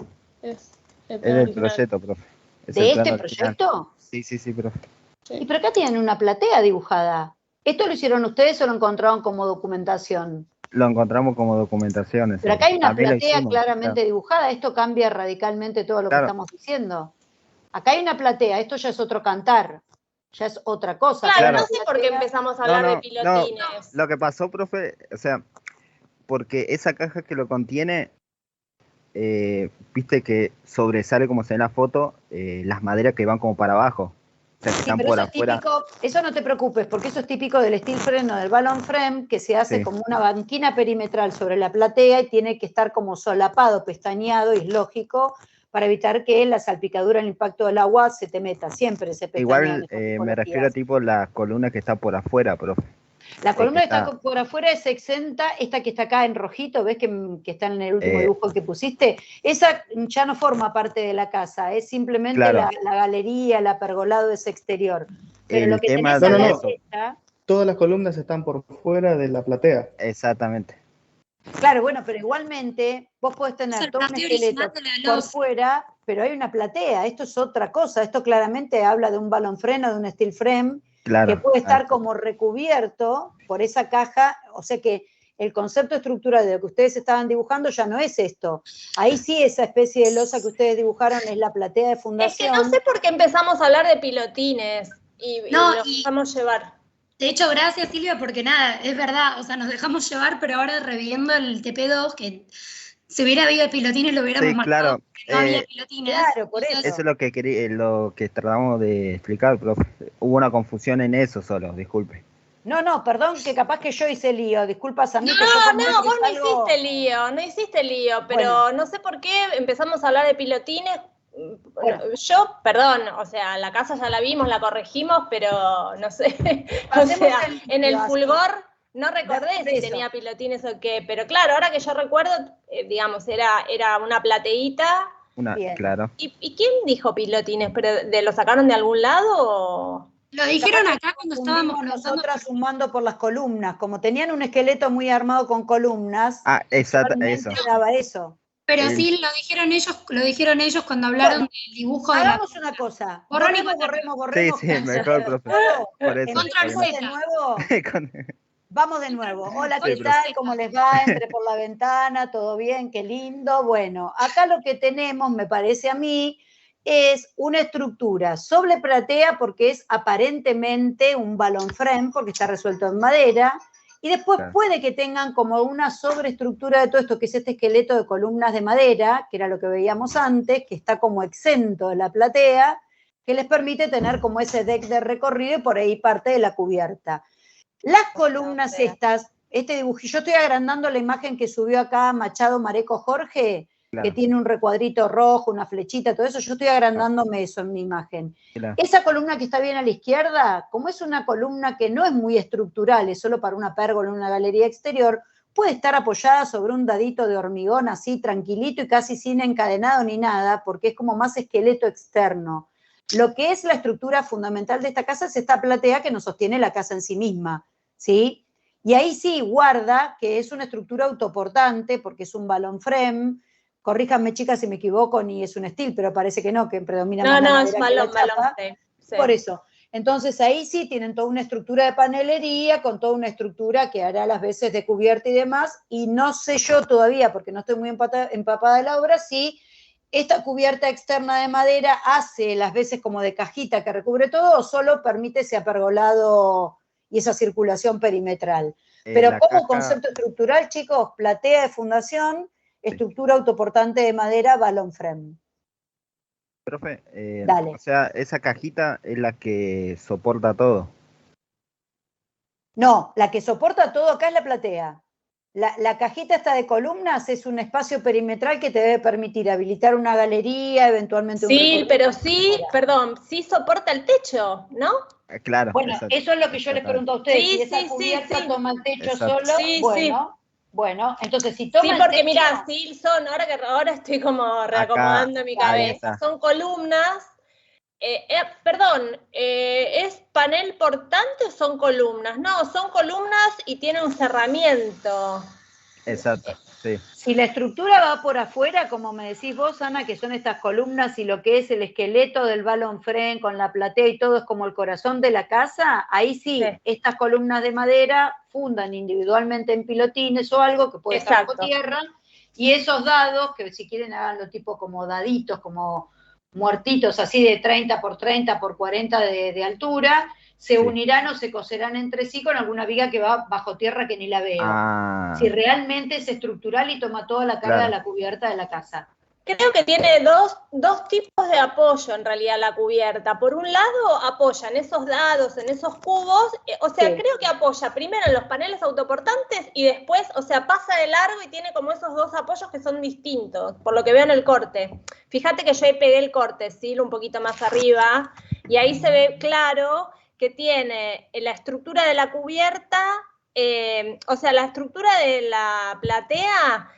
Es del proyecto, profe. ¿De este proyecto? Sí, profe. Sí. Y pero acá tienen una platea dibujada. ¿Esto lo hicieron ustedes o lo encontraron como documentación? Lo encontramos como documentación. Pero acá hay una platea claramente dibujada. Esto cambia radicalmente todo lo que estamos diciendo. Acá hay una platea. Esto ya es otro cantar. Ya es otra cosa. Claro, no sé por qué empezamos a hablar de pilotines. No. Lo que pasó, profe, o sea, porque esa caja que lo contiene, viste que sobresale, como se ve en la foto, las maderas que van como para abajo. O sea, que están por afuera. Típico, eso no te preocupes, porque eso es típico del steel frame o del balloon frame, que se hace como una banquina perimetral sobre la platea y tiene que estar como solapado, pestañeado, y es lógico, para evitar que la salpicadura, el impacto del agua se te meta. Siempre se pestañea. Igual me refiero a tipo la columna que está por afuera, profe. La columna que está por afuera es exenta, esta que está acá en rojito, ¿ves que está en el último dibujo que pusiste? Esa ya no forma parte de la casa, es simplemente la galería, el apergolado ese exterior. Pero lo que tenés todas las columnas están por fuera de la platea. Exactamente. Claro, bueno, pero igualmente vos podés tener todo un esqueleto por fuera, pero hay una platea. Esto es otra cosa. Esto claramente habla de un balón frame o de un steel frame que puede estar como recubierto por esa caja. O sea que el concepto estructural de lo que ustedes estaban dibujando ya no es esto. Ahí sí esa especie de losa que ustedes dibujaron es la platea de fundación. Es que no sé por qué empezamos a hablar de pilotines y nos dejamos llevar. De hecho, gracias Silvia, porque nada, es verdad, o sea, nos dejamos llevar, pero ahora reviviendo el TP2, que si hubiera habido pilotines lo hubiéramos marcado, no había pilotines. Claro, por eso. Eso es lo que lo que tratamos de explicar, pero hubo una confusión en eso solo, disculpe. No, perdón, que capaz que yo hice lío, disculpas a mí. No, vos no hiciste lío, pero no sé por qué empezamos a hablar de pilotines. Bueno. Yo, perdón, o sea, la casa ya la vimos, la corregimos, pero no sé, o sea, en el fulgor no recordé si tenía pilotines o qué, pero claro, ahora que yo recuerdo, digamos, era una plateíta. Claro. ¿Y quién dijo pilotines? ¿Pero lo sacaron de algún lado o...? Lo dijeron acá cuando estábamos nosotras sumando por las columnas, como tenían un esqueleto muy armado con columnas. Exacto, eso. Daba eso. Pero sí, lo dijeron ellos cuando hablaron del dibujo de hagamos una cosa. Borremos. Sí, mejor, profe. Por eso. Vamos de nuevo. Hola, ¿qué tal? ¿Cómo les va? Entré por la ventana, ¿todo bien? Qué lindo. Bueno, acá lo que tenemos, me parece a mí, es una estructura sobre platea porque es aparentemente un balón frame porque está resuelto en madera. Y después puede que tengan como una sobreestructura de todo esto, que es este esqueleto de columnas de madera, que era lo que veíamos antes, que está como exento de la platea, que les permite tener como ese deck de recorrido y por ahí parte de la cubierta. Las columnas estas, este dibujillo, yo estoy agrandando la imagen que subió acá Machado Mareco Jorge, que tiene un recuadrito rojo, una flechita, todo eso, yo estoy agrandándome eso en mi imagen. Esa columna que está bien a la izquierda, como es una columna que no es muy estructural, es solo para una pérgola en una galería exterior, puede estar apoyada sobre un dadito de hormigón así tranquilito y casi sin encadenado ni nada, porque es como más esqueleto externo. Lo que es la estructura fundamental de esta casa es esta platea que nos sostiene la casa en sí misma, ¿sí? Y ahí sí guarda que es una estructura autoportante, porque es un balón frame. Corríjanme, chicas, si me equivoco, ni es un steel, pero parece que no, que predomina más la madera es balón frame. Sí. Por eso. Entonces ahí sí tienen toda una estructura de panelería, con toda una estructura que hará las veces de cubierta y demás, y no sé yo todavía, porque no estoy muy empapada de la obra, si esta cubierta externa de madera hace las veces como de cajita que recubre todo, o solo permite ese apergolado y esa circulación perimetral. Pero como concepto estructural, chicos, platea de fundación, estructura autoportante de madera, balón frame. Profe, Dale. O sea, esa cajita es la que soporta todo. No, la que soporta todo acá es la platea. La cajita esta de columnas es un espacio perimetral que te debe permitir habilitar una galería, eventualmente un Sí, pero sí, perdón, sí soporta el techo, ¿no? Claro. Bueno, eso es lo que yo les pregunto a ustedes. Sí, si esa cubierta toma el techo Exacto. solo, bueno, entonces si toma el techo... Sí, porque mirá, sí son, ahora estoy como reacomodando mi cabeza, son columnas, ¿es panel portante o son columnas? No, son columnas y tiene un cerramiento. Exacto, sí. Si la estructura va por afuera, como me decís vos, Ana, que son estas columnas y lo que es el esqueleto del balón frame con la platea y todo es como el corazón de la casa, ahí sí, estas columnas de madera fundan individualmente en pilotines o algo que puede estar bajo tierra, y esos dados, que si quieren haganlo tipo como daditos, como muertitos así de 30 por 30 por 40 de altura, se unirán o se coserán entre sí con alguna viga que va bajo tierra que ni la veo. Si realmente es estructural y toma toda la carga de la cubierta de la casa. Creo que tiene dos tipos de apoyo en realidad la cubierta. Por un lado apoya en esos dados, en esos cubos, o sea, creo que apoya primero en los paneles autoportantes y después, o sea, pasa de largo y tiene como esos dos apoyos que son distintos, por lo que veo en el corte. Fíjate que yo ahí pegué el corte, ¿sí? Un poquito más arriba, y ahí se ve claro que tiene la estructura de la cubierta, o sea, la estructura de la platea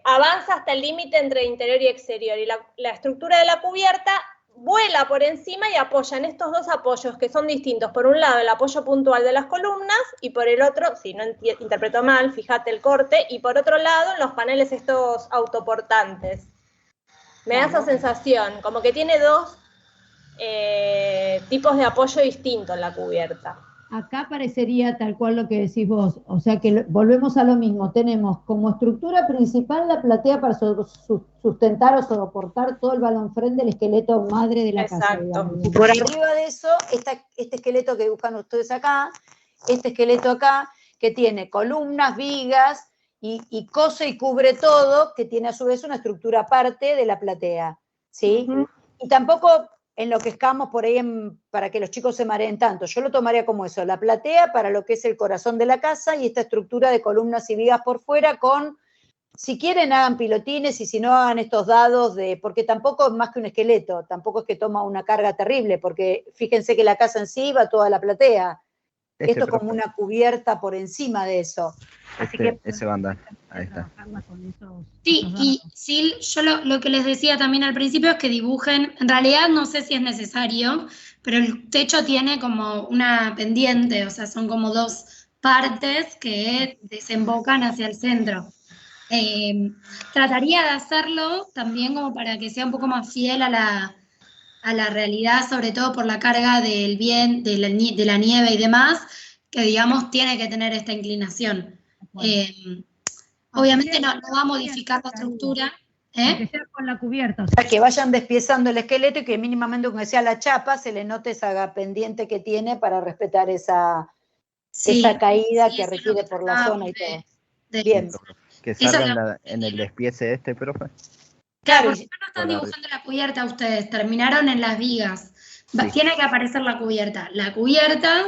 avanza hasta el límite entre interior y exterior, y la estructura de la cubierta vuela por encima y apoya en estos dos apoyos que son distintos. Por un lado, el apoyo puntual de las columnas y por el otro, si no interpreto mal, fíjate el corte, y por otro lado, los paneles estos autoportantes. Me da esa sensación, como que tiene dos tipos de apoyo distintos en la cubierta. Acá parecería tal cual lo que decís vos, o sea que volvemos a lo mismo, tenemos como estructura principal la platea para sustentar o soportar todo el balón frente del esqueleto madre de la casa. Digamos. Y por arriba de eso, este esqueleto que buscan ustedes acá, este esqueleto acá, que tiene columnas, vigas, y cose y cubre todo, que tiene a su vez una estructura aparte de la platea, ¿sí? Y tampoco enloquezcamos por ahí para que los chicos se mareen tanto. Yo lo tomaría como eso, la platea para lo que es el corazón de la casa y esta estructura de columnas y vigas por fuera con, si quieren hagan pilotines y si no hagan estos dados, porque tampoco es más que un esqueleto, tampoco es que toma una carga terrible, porque fíjense que la casa en sí va toda la platea. Esto es como una cubierta por encima de eso. Así que ese bandal, ahí está. Sí, y Sil, yo lo que les decía también al principio es que dibujen, en realidad no sé si es necesario, pero el techo tiene como una pendiente, o sea, son como dos partes que desembocan hacia el centro. Trataría de hacerlo también como para que sea un poco más fiel a la realidad, sobre todo por la carga del de la nieve y demás, que digamos tiene que tener esta inclinación. Obviamente no va a modificar la estructura. Que sea con la cubierta. O sea, que vayan despiezando el esqueleto y que mínimamente, aunque sea la chapa, se le note esa pendiente que tiene para respetar esa caída que requiere por la zona y todo. Bien. Que salga en el despiece profe. Claro, porque no están dibujando la cubierta ustedes, terminaron en las vigas. Tiene que aparecer la cubierta. La cubierta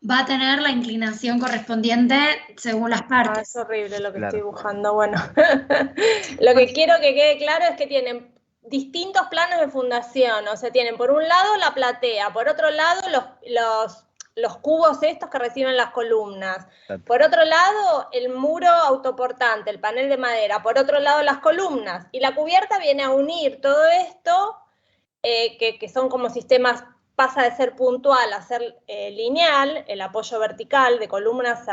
va a tener la inclinación correspondiente según las partes. Es horrible lo que estoy dibujando. Bueno, lo que quiero que quede claro es que tienen distintos planos de fundación. O sea, tienen por un lado la platea, por otro lado los cubos estos que reciben las columnas. Por otro lado, el muro autoportante, el panel de madera. Por otro lado, las columnas. Y la cubierta viene a unir todo esto, que son como sistemas, pasa de ser puntual a ser lineal, el apoyo vertical de columnas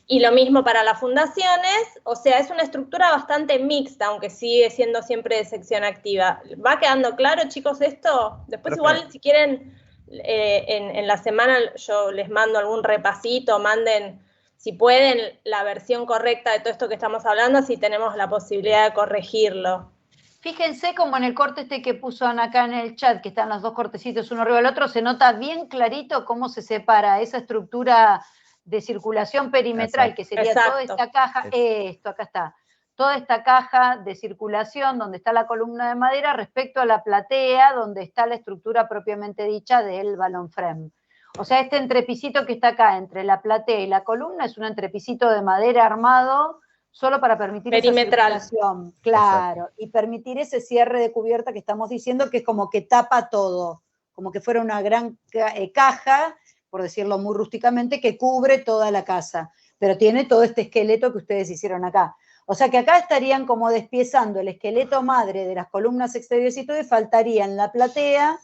y lo mismo para las fundaciones. O sea, es una estructura bastante mixta, aunque sigue siendo siempre de sección activa. ¿Va quedando claro, chicos, esto? Después igual, si quieren... en la semana yo les mando algún repasito, manden, si pueden, la versión correcta de todo esto que estamos hablando, si tenemos la posibilidad de corregirlo. Fíjense como en el corte que puso Ana acá en el chat, que están los dos cortecitos uno arriba del otro, se nota bien clarito cómo se separa esa estructura de circulación perimetral, que sería toda esta caja, acá está, toda esta caja de circulación donde está la columna de madera respecto a la platea donde está la estructura propiamente dicha del balón frame. O sea, este entrepisito que está acá entre la platea y la columna es un entrepisito de madera armado solo para permitir perimetral. Esa circulación, claro, y permitir ese cierre de cubierta que estamos diciendo que es como que tapa todo, como que fuera una gran caja, por decirlo muy rústicamente, que cubre toda la casa, pero tiene todo este esqueleto que ustedes hicieron acá. O sea que acá estarían como despiezando el esqueleto madre de las columnas exteriores y todo, y faltaría en la platea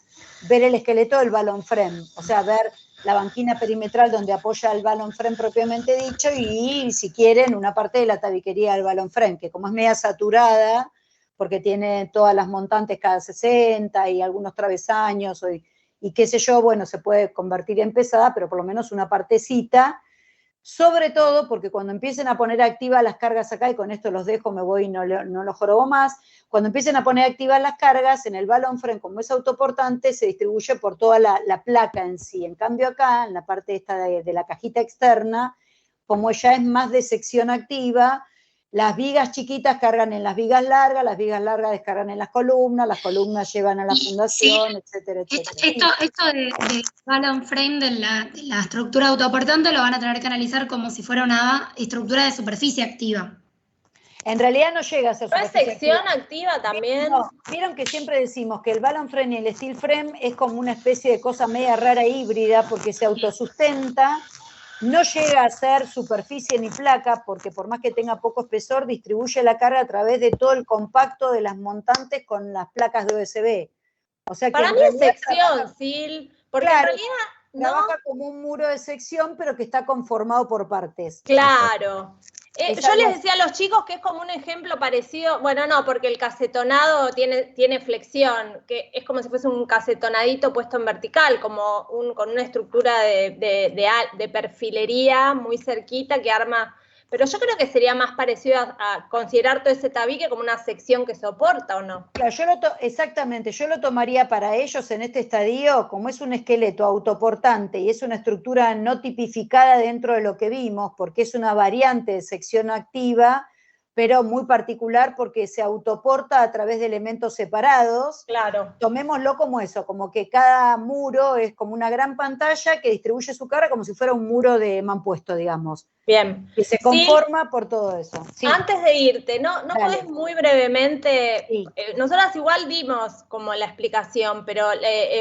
ver el esqueleto del balón frame, o sea, ver la banquina perimetral donde apoya el balón frame propiamente dicho y, si quieren, una parte de la tabiquería del balón frame, que como es media saturada, porque tiene todas las montantes cada 60 y algunos travesaños y qué sé yo, bueno, se puede convertir en pesada, pero por lo menos una partecita. Sobre todo porque cuando empiecen a poner activas las cargas acá, y con esto los dejo, me voy y no lo jorobo más, cuando empiecen a poner activas las cargas, en el balón frame, como es autoportante, se distribuye por toda la placa en sí. En cambio acá, en la parte esta de la cajita externa, como ya es más de sección activa, las vigas chiquitas cargan en las vigas largas descargan en las columnas llevan a la fundación, etcétera, etcétera. Esto de balón frame de la estructura autoportante lo van a tener que analizar como si fuera una estructura de superficie activa. En realidad no llega a ser superficie activa. ¿No es sección activa también? No, vieron que siempre decimos que el balón frame y el steel frame es como una especie de cosa media rara híbrida porque se autosustenta. No llega a ser superficie ni placa, porque por más que tenga poco espesor, distribuye la carga a través de todo el compacto de las montantes con las placas de OSB. O sea que para mí es sección, Sil, porque claro, en realidad trabaja como un muro de sección, pero que está conformado por partes. Claro. Yo les decía a los chicos que es como un ejemplo parecido, bueno, no, porque el casetonado tiene flexión, que es como si fuese un casetonadito puesto en vertical, como con una estructura de perfilería muy cerquita que arma, pero yo creo que sería más parecido a considerar todo ese tabique como una sección que soporta, ¿o no? Claro, exactamente, yo lo tomaría para ellos en este estadio, como es un esqueleto autoportante y es una estructura no tipificada dentro de lo que vimos, porque es una variante de sección activa, pero muy particular porque se autoporta a través de elementos separados. Claro. Tomémoslo como eso, como que cada muro es como una gran pantalla que distribuye su carga como si fuera un muro de mampuesto, digamos. Bien. Que se conforma por todo eso. Sí. Antes de irte, ¿no podés muy brevemente? Sí. Nosotras igual dimos como la explicación, pero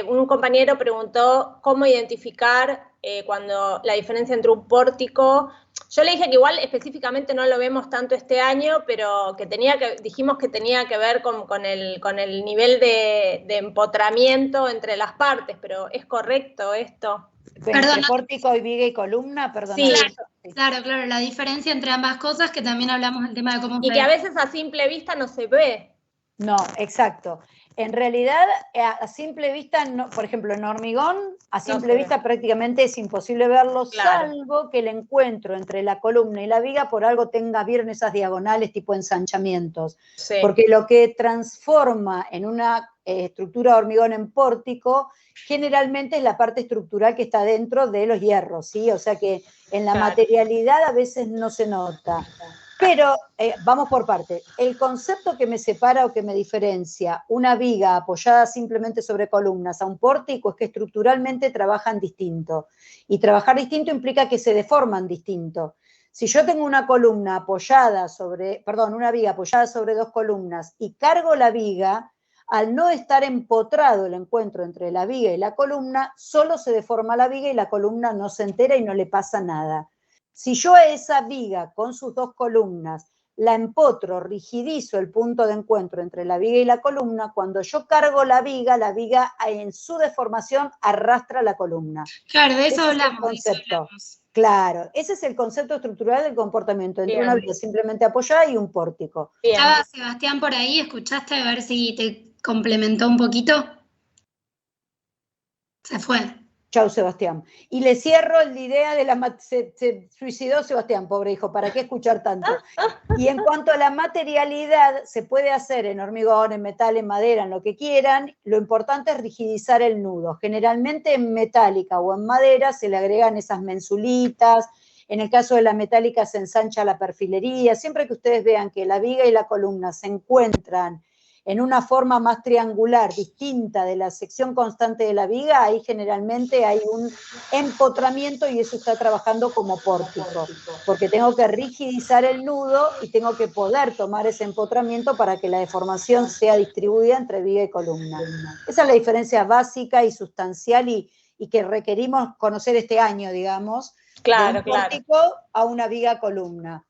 un compañero preguntó cómo identificar cuando la diferencia entre un pórtico. Yo le dije que igual específicamente no lo vemos tanto este año, pero que dijimos que tenía que ver con el nivel de empotramiento entre las partes, pero ¿es correcto esto? Entre pórtico y viga y columna, perdón. Sí. Claro, la diferencia entre ambas cosas, que también hablamos del tema de cómo... Y que a veces a simple vista no se ve. No, exacto. En realidad, a simple vista, no, por ejemplo, en hormigón, a simple vista prácticamente es imposible verlo, salvo que el encuentro entre la columna y la viga por algo vieron esas diagonales tipo ensanchamientos. Sí. Porque lo que transforma en una estructura de hormigón en pórtico, generalmente es la parte estructural que está dentro de los hierros, ¿sí? O sea que en la materialidad a veces no se nota. Pero, vamos por parte, el concepto que me separa o que me diferencia una viga apoyada simplemente sobre columnas a un pórtico es que estructuralmente trabajan distinto. Y trabajar distinto implica que se deforman distinto. Si yo tengo una columna apoyada una viga apoyada sobre dos columnas y cargo la viga, al no estar empotrado el encuentro entre la viga y la columna, solo se deforma la viga y la columna no se entera y no le pasa nada. Si yo a esa viga con sus dos columnas la empotro, rigidizo el punto de encuentro entre la viga y la columna, cuando yo cargo la viga en su deformación arrastra la columna. Claro, de eso hablamos. Claro, ese es el concepto estructural del comportamiento entre una viga simplemente apoyada y un pórtico. ¿Estaba Sebastián por ahí? ¿Escuchaste? A ver si te complementó un poquito. Se fue. Chau, Sebastián. Y le cierro la idea de se suicidó Sebastián, pobre hijo, ¿para qué escuchar tanto? Y en cuanto a la materialidad, se puede hacer en hormigón, en metal, en madera, en lo que quieran. Lo importante es rigidizar el nudo. Generalmente en metálica o en madera se le agregan esas mensulitas. En el caso de la metálica se ensancha la perfilería. Siempre que ustedes vean que la viga y la columna se encuentran en una forma más triangular, distinta de la sección constante de la viga, ahí generalmente hay un empotramiento y eso está trabajando como pórtico, porque tengo que rigidizar el nudo y tengo que poder tomar ese empotramiento para que la deformación sea distribuida entre viga y columna. Esa es la diferencia básica y sustancial y que requerimos conocer este año, digamos, de un pórtico a una viga columna.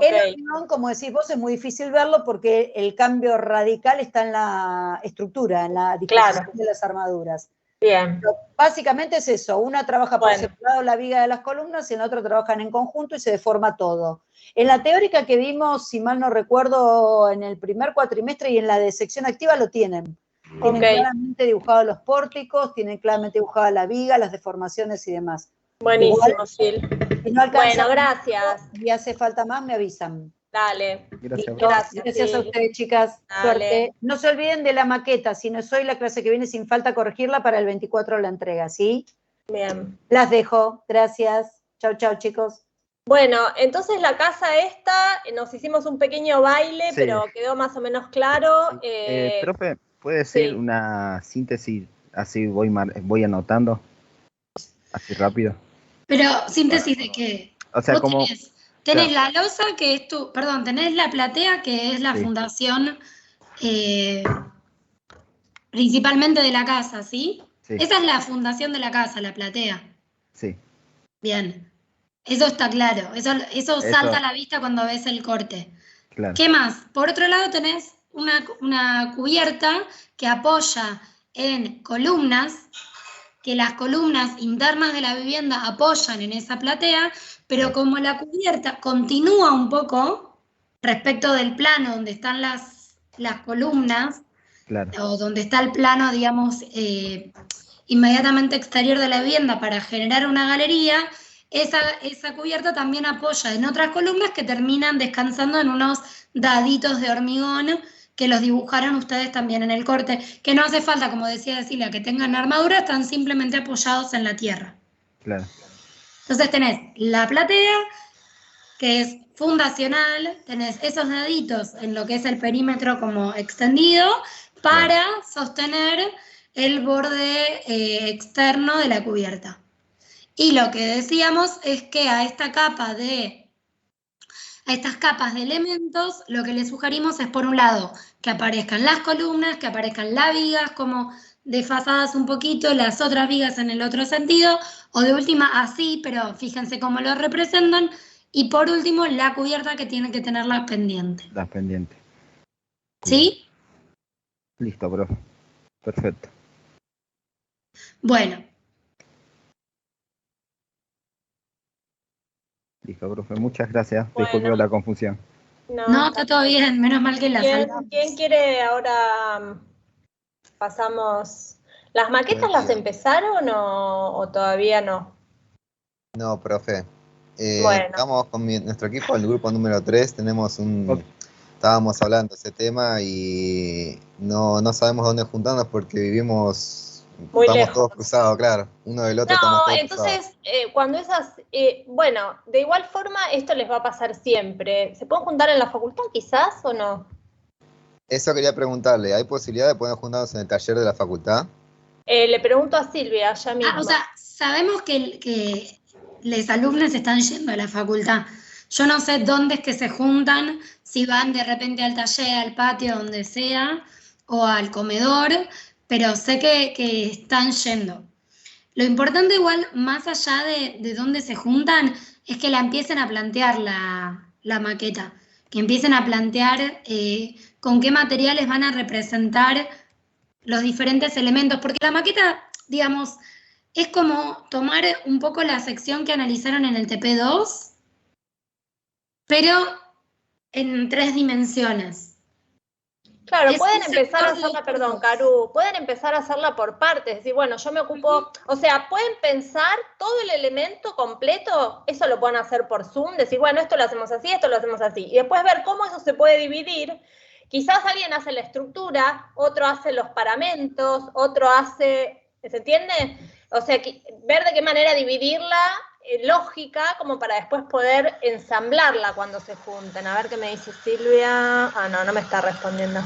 El hormigón, como decís vos, es muy difícil verlo porque el cambio radical está en la estructura, en la disposición de las armaduras. Bien. Pero básicamente es eso, una trabaja por separado la viga de las columnas y en la otra trabajan en conjunto y se deforma todo. En la teórica que vimos, si mal no recuerdo, en el primer cuatrimestre y en la de sección activa lo tienen. Tienen claramente dibujados los pórticos, tienen claramente dibujada la viga, las deformaciones y demás. Buenísimo, Sil. Si no bueno, gracias. Y hace falta más, me avisan. Dale. Gracias a ustedes, chicas. Dale. Suerte. No se olviden de la maqueta. Si no es hoy, la clase que viene, sin falta corregirla para el 24 la entrega, ¿sí? Bien. Las dejo. Gracias. Chau, chau, chicos. Bueno, entonces la casa esta, nos hicimos un pequeño baile, pero quedó más o menos claro. Profe, ¿puede ser una síntesis? Así voy anotando. Así rápido. Pero, ¿síntesis de qué? O sea, como... Tenés la losa, que es tenés la platea, que es la fundación principalmente de la casa, ¿sí? Esa es la fundación de la casa, la platea. Sí. Bien. Eso está claro. Eso salta a la vista cuando ves el corte. Claro. ¿Qué más? Por otro lado tenés una cubierta que apoya en columnas, que las columnas internas de la vivienda apoyan en esa platea, pero como la cubierta continúa un poco respecto del plano donde están las columnas, claro, o donde está el plano, digamos, inmediatamente exterior de la vivienda para generar una galería, esa cubierta también apoya en otras columnas que terminan descansando en unos daditos de hormigón que los dibujaron ustedes también en el corte, que no hace falta, como decía Cecilia, que tengan armadura, están simplemente apoyados en la tierra. Claro. Entonces tenés la platea, que es fundacional, tenés esos daditos en lo que es el perímetro como extendido, para sostener el borde externo de la cubierta. Y lo que decíamos es que a estas capas de elementos, lo que les sugerimos es, por un lado, que aparezcan las columnas, que aparezcan las vigas como desfasadas un poquito, las otras vigas en el otro sentido, o de última así, pero fíjense cómo lo representan, y por último, la cubierta que tiene que tener las pendientes. Las pendientes. ¿Sí? Listo, profe. Perfecto. Bueno. Listo, profe. Muchas gracias. Disculpe la confusión. No, está todo bien. Menos mal que la salvamos. ¿Quién quiere ahora? Pasamos. ¿Las maquetas las empezaron o todavía no? No, profe. Estamos con nuestro equipo, el grupo número 3, estábamos hablando de ese tema y no sabemos dónde juntarnos porque estamos lejos. Todos cruzados, claro, uno del otro. No, entonces, cuando bueno, de igual forma esto les va a pasar siempre. ¿Se pueden juntar en la facultad quizás o no? Eso quería preguntarle, ¿hay posibilidad de poder juntarnos en el taller de la facultad? Le pregunto a Silvia, ya mismo. O sea, sabemos que los alumnos están yendo a la facultad. Yo no sé dónde es que se juntan, si van de repente al taller, al patio, donde sea, o al comedor, pero sé que están yendo. Lo importante igual, más allá de dónde se juntan, es que la empiecen a plantear la maqueta, que empiecen a plantear con qué materiales van a representar los diferentes elementos, porque la maqueta, digamos, es como tomar un poco la sección que analizaron en el TP2, pero en 3 dimensiones. Claro, pueden empezar a hacerla, perdón, Caru, pueden empezar a hacerla por partes, es decir, bueno, yo me ocupo, o sea, pueden pensar todo el elemento completo, eso lo pueden hacer por Zoom, decir, bueno, esto lo hacemos así, esto lo hacemos así, y después ver cómo eso se puede dividir. Quizás alguien hace la estructura, otro hace los paramentos, otro hace, ¿se entiende? O sea, ver de qué manera dividirla, lógica, como para después poder ensamblarla cuando se junten. A ver qué me dice Silvia. Ah, no me está respondiendo.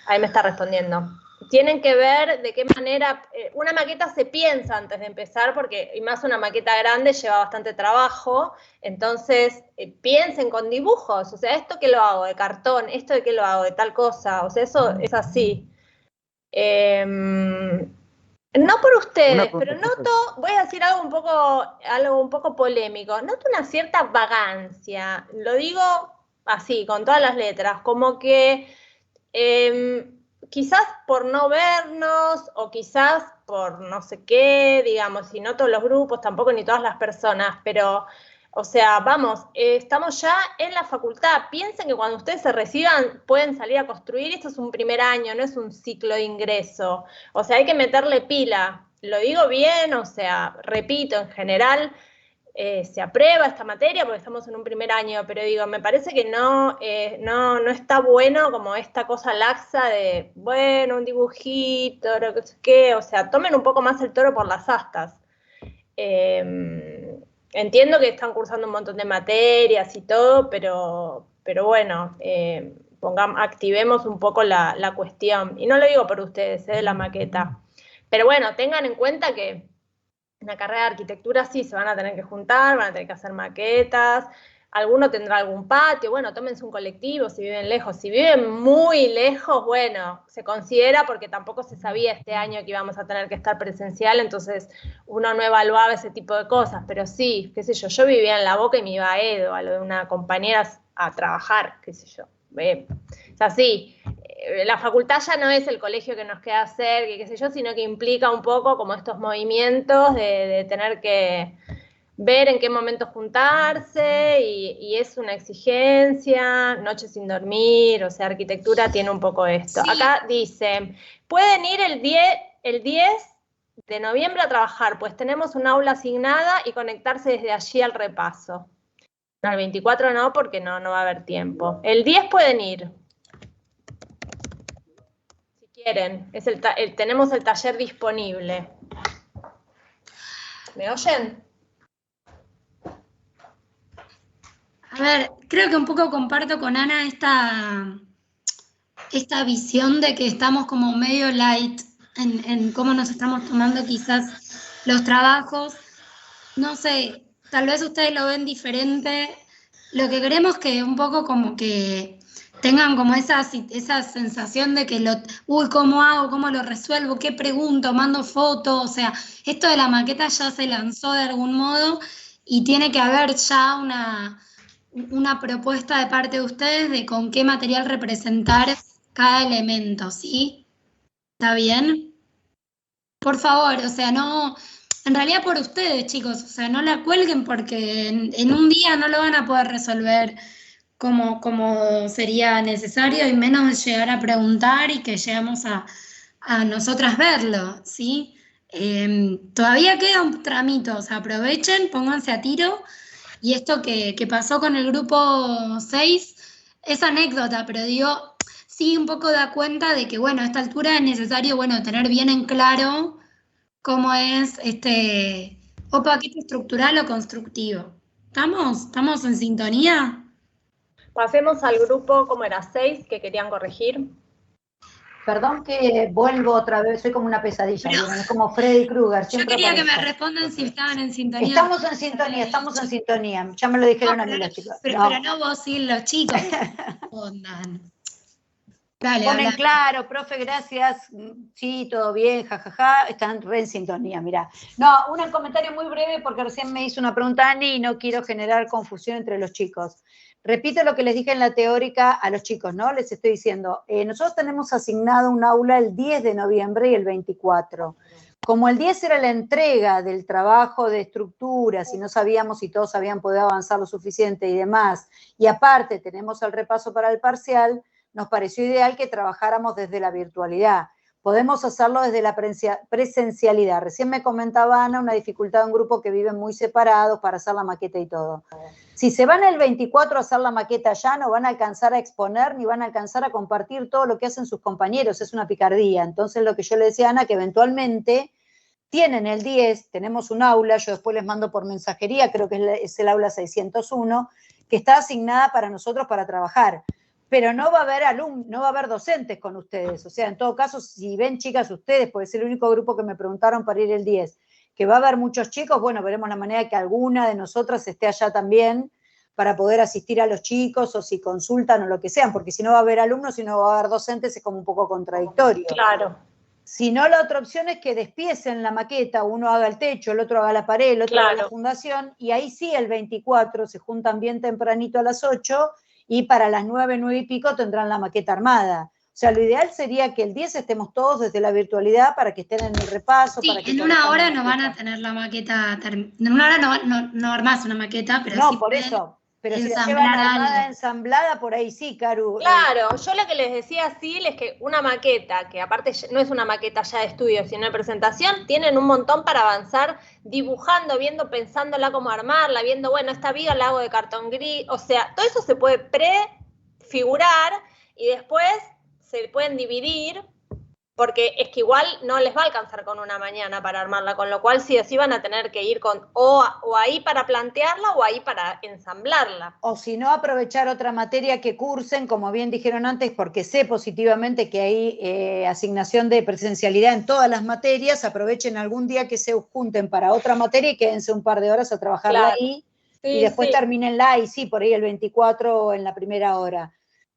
Ahí me está respondiendo. Tienen que ver de qué manera, una maqueta se piensa antes de empezar, porque y más una maqueta grande lleva bastante trabajo, entonces piensen con dibujos, o sea, esto que lo hago de cartón, esto de qué lo hago de tal cosa, o sea, eso es así. No por ustedes, pero noto, voy a decir algo un poco polémico, noto una cierta vagancia, lo digo así, con todas las letras, como que quizás por no vernos, o quizás por no sé qué, digamos, y no todos los grupos, tampoco ni todas las personas, pero, o sea, vamos, estamos ya en la facultad, piensen que cuando ustedes se reciban pueden salir a construir, esto es un primer año, no es un ciclo de ingreso, o sea, hay que meterle pila, lo digo bien, o sea, repito, en general, se aprueba esta materia porque estamos en un primer año, pero digo, me parece que no está bueno como esta cosa laxa de, bueno, un dibujito, lo que sé qué, o sea, tomen un poco más el toro por las astas. Entiendo que están cursando un montón de materias y todo, pero bueno, activemos un poco la cuestión. Y no lo digo por ustedes, de la maqueta. Pero bueno, tengan en cuenta que en la carrera de arquitectura sí se van a tener que juntar, van a tener que hacer maquetas, alguno tendrá algún patio, bueno, tómense un colectivo si viven lejos. Si viven muy lejos, bueno, se considera porque tampoco se sabía este año que íbamos a tener que estar presencial, entonces uno no evaluaba ese tipo de cosas, pero sí, qué sé yo vivía en La Boca y me iba a Edo, a lo de una compañera a trabajar, qué sé yo. O sea, sí, la facultad ya no es el colegio que nos queda cerca, qué sé yo, sino que implica un poco como estos movimientos de tener que ver en qué momento juntarse, y es una exigencia, noches sin dormir, o sea, arquitectura tiene un poco esto. Sí. Acá dice, pueden ir el 10 de noviembre a trabajar, pues tenemos un aula asignada y conectarse desde allí al repaso. No, el 24 no, porque no va a haber tiempo. El 10 pueden ir. Si quieren, tenemos el taller disponible. ¿Me oyen? A ver, creo que un poco comparto con Ana esta visión de que estamos como medio light en cómo nos estamos tomando quizás los trabajos. No sé, tal vez ustedes lo ven diferente. Lo que queremos es que un poco como que tengan como esa sensación de que ¿cómo hago? ¿Cómo lo resuelvo? ¿Qué pregunto? ¿Mando fotos? O sea, esto de la maqueta ya se lanzó de algún modo y tiene que haber ya una propuesta de parte de ustedes de con qué material representar cada elemento, ¿sí? ¿Está bien? Por favor, o sea, no... En realidad por ustedes, chicos, o sea, no la cuelguen porque en un día no lo van a poder resolver como sería necesario, y menos llegar a preguntar y que lleguemos a nosotras verlo, ¿sí? Todavía queda un tramito, o sea, aprovechen, pónganse a tiro. Y esto que pasó con el grupo 6 es anécdota, pero digo, sí un poco da cuenta de que, bueno, a esta altura es necesario, bueno, tener bien en claro cómo es o paquete estructural o constructivo. ¿Estamos en sintonía? Pasemos al grupo, ¿cómo era? 6, que querían corregir. Perdón que vuelvo otra vez, soy como una pesadilla, es como Freddy Krueger. Yo quería que me respondan si estaban en sintonía. Estamos en sintonía, ya me lo dijeron a mí los chicos. Pero no vos, sí, los chicos. Dale, ponen claro, profe, gracias, sí, todo bien, jajaja, están re en sintonía, mirá. No, un comentario muy breve porque recién me hizo una pregunta Ani y no quiero generar confusión entre los chicos. Repito lo que les dije en la teórica a los chicos, ¿no? Les estoy diciendo, nosotros tenemos asignado un aula el 10 de noviembre y el 24. Como el 10 era la entrega del trabajo de estructuras y no sabíamos si todos habían podido avanzar lo suficiente y demás, y aparte tenemos el repaso para el parcial, nos pareció ideal que trabajáramos desde la virtualidad. Podemos hacerlo desde la presencialidad. Recién me comentaba Ana una dificultad de un grupo que viven muy separados para hacer la maqueta y todo. Si se van el 24 a hacer la maqueta ya, no van a alcanzar a exponer ni van a alcanzar a compartir todo lo que hacen sus compañeros. Es una picardía. Entonces, lo que yo le decía a Ana, que eventualmente tienen el 10, tenemos un aula, yo después les mando por mensajería, creo que es el aula 601, que está asignada para nosotros para trabajar. Pero no va a haber no va a haber docentes con ustedes. O sea, en todo caso, si ven chicas ustedes, porque es el único grupo que me preguntaron para ir el 10, que va a haber muchos chicos, bueno, veremos la manera de que alguna de nosotras esté allá también para poder asistir a los chicos o si consultan o lo que sean, porque si no va a haber alumnos y no va a haber docentes es como un poco contradictorio. Claro. Si no, la otra opción es que despiecen la maqueta, uno haga el techo, el otro haga la pared, el otro haga la fundación, y ahí sí el 24 se juntan bien tempranito a las 8 y para las 9 y pico tendrán la maqueta armada. O sea, lo ideal sería que el 10 estemos todos desde la virtualidad para que estén en el repaso. Sí, para que en una hora no van a tener la maqueta, en una hora no armás una maqueta, pero no, sí por eso. Pero si la llevan armada, ensamblada, por ahí sí, Caru. Claro, yo lo que les decía, sí, es que una maqueta, que aparte no es una maqueta ya de estudio, sino de presentación, tienen un montón para avanzar dibujando, viendo, pensándola cómo armarla, viendo, bueno, esta viga la hago de cartón gris, o sea, todo eso se puede prefigurar y después se pueden dividir, porque es que igual no les va a alcanzar con una mañana para armarla, con lo cual sí o sí van a tener que ir con o ahí para plantearla o ahí para ensamblarla. O si no, aprovechar otra materia que cursen, como bien dijeron antes, porque sé positivamente que hay asignación de presencialidad en todas las materias, aprovechen algún día que se junten para otra materia y quédense un par de horas a trabajarla ahí, y después termínenla ahí, sí, por ahí el 24 o en la primera hora.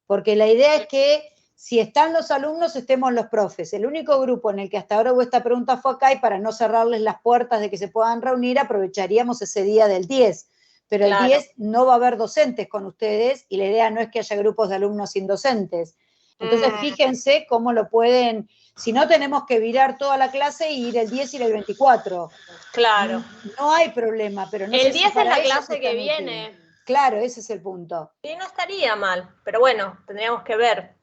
Porque la idea es que si están los alumnos, estemos los profes. El único grupo en el que hasta ahora hubo esta pregunta fue acá, y para no cerrarles las puertas de que se puedan reunir, aprovecharíamos ese día del 10. Pero el 10 no va a haber docentes con ustedes, y la idea no es que haya grupos de alumnos sin docentes. Entonces, fíjense cómo lo pueden, si no tenemos que virar toda la clase y ir el 10 y el 24. Claro. No hay problema, pero no el 10 es la clase que viene. Útil. Claro, ese es el punto. Sí, no estaría mal, pero bueno, tendríamos que ver.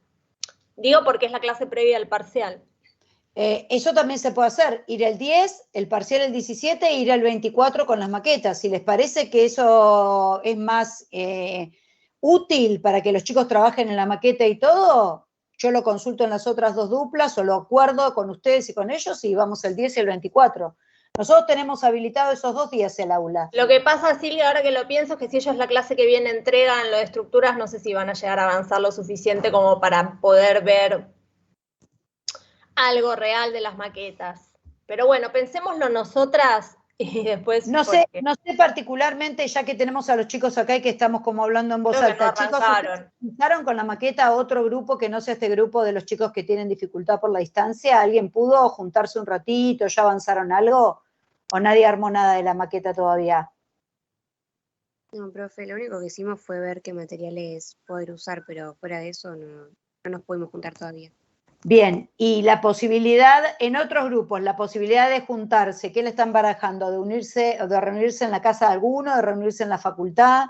Digo porque es la clase previa al parcial. Eso también se puede hacer, ir el 10, el parcial el 17 e ir el 24 con las maquetas. Si les parece que eso es más útil para que los chicos trabajen en la maqueta y todo, yo lo consulto en las otras dos duplas o lo acuerdo con ustedes y con ellos y vamos el 10 y el 24. Nosotros tenemos habilitado esos 2 días el aula. Lo que pasa, Silvia, ahora que lo pienso, es que si ellos la clase que viene entregan lo de estructuras, no sé si van a llegar a avanzar lo suficiente como para poder ver algo real de las maquetas. Pero bueno, pensémoslo nosotras y después... No sé particularmente, ya que tenemos a los chicos acá y que estamos como hablando en voz alta. Chicos, ¿pensaron con la maqueta a otro grupo que no sea este grupo de los chicos que tienen dificultad por la distancia? ¿Alguien pudo juntarse un ratito? ¿Ya avanzaron algo? ¿O nadie armó nada de la maqueta todavía? No, profe, lo único que hicimos fue ver qué materiales poder usar, pero fuera de eso no nos pudimos juntar todavía. Bien, y la posibilidad, en otros grupos, la posibilidad de juntarse, ¿qué le están barajando? ¿De unirse o de reunirse en la casa de alguno, de reunirse en la facultad?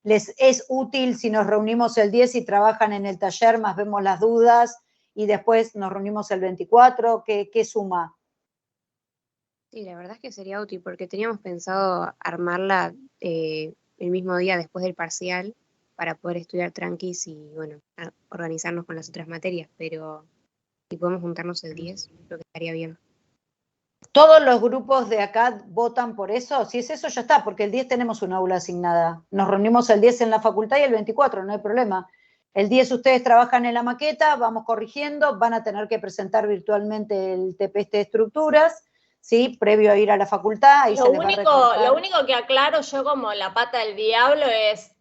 ¿Les es útil si nos reunimos el 10 y trabajan en el taller, más vemos las dudas, y después nos reunimos el 24? ¿Qué suma? Sí, la verdad es que sería útil, porque teníamos pensado armarla el mismo día después del parcial, para poder estudiar tranquis y, bueno, organizarnos con las otras materias, pero... si podemos juntarnos el 10, creo que estaría bien. ¿Todos los grupos de acá votan por eso? Si es eso, ya está, porque el 10 tenemos una aula asignada. Nos reunimos el 10 en la facultad y el 24, no hay problema. El 10 ustedes trabajan en la maqueta, vamos corrigiendo, van a tener que presentar virtualmente el TPS de estructuras, ¿sí? Previo a ir a la facultad. Ahí lo único que aclaro yo como la pata del diablo es...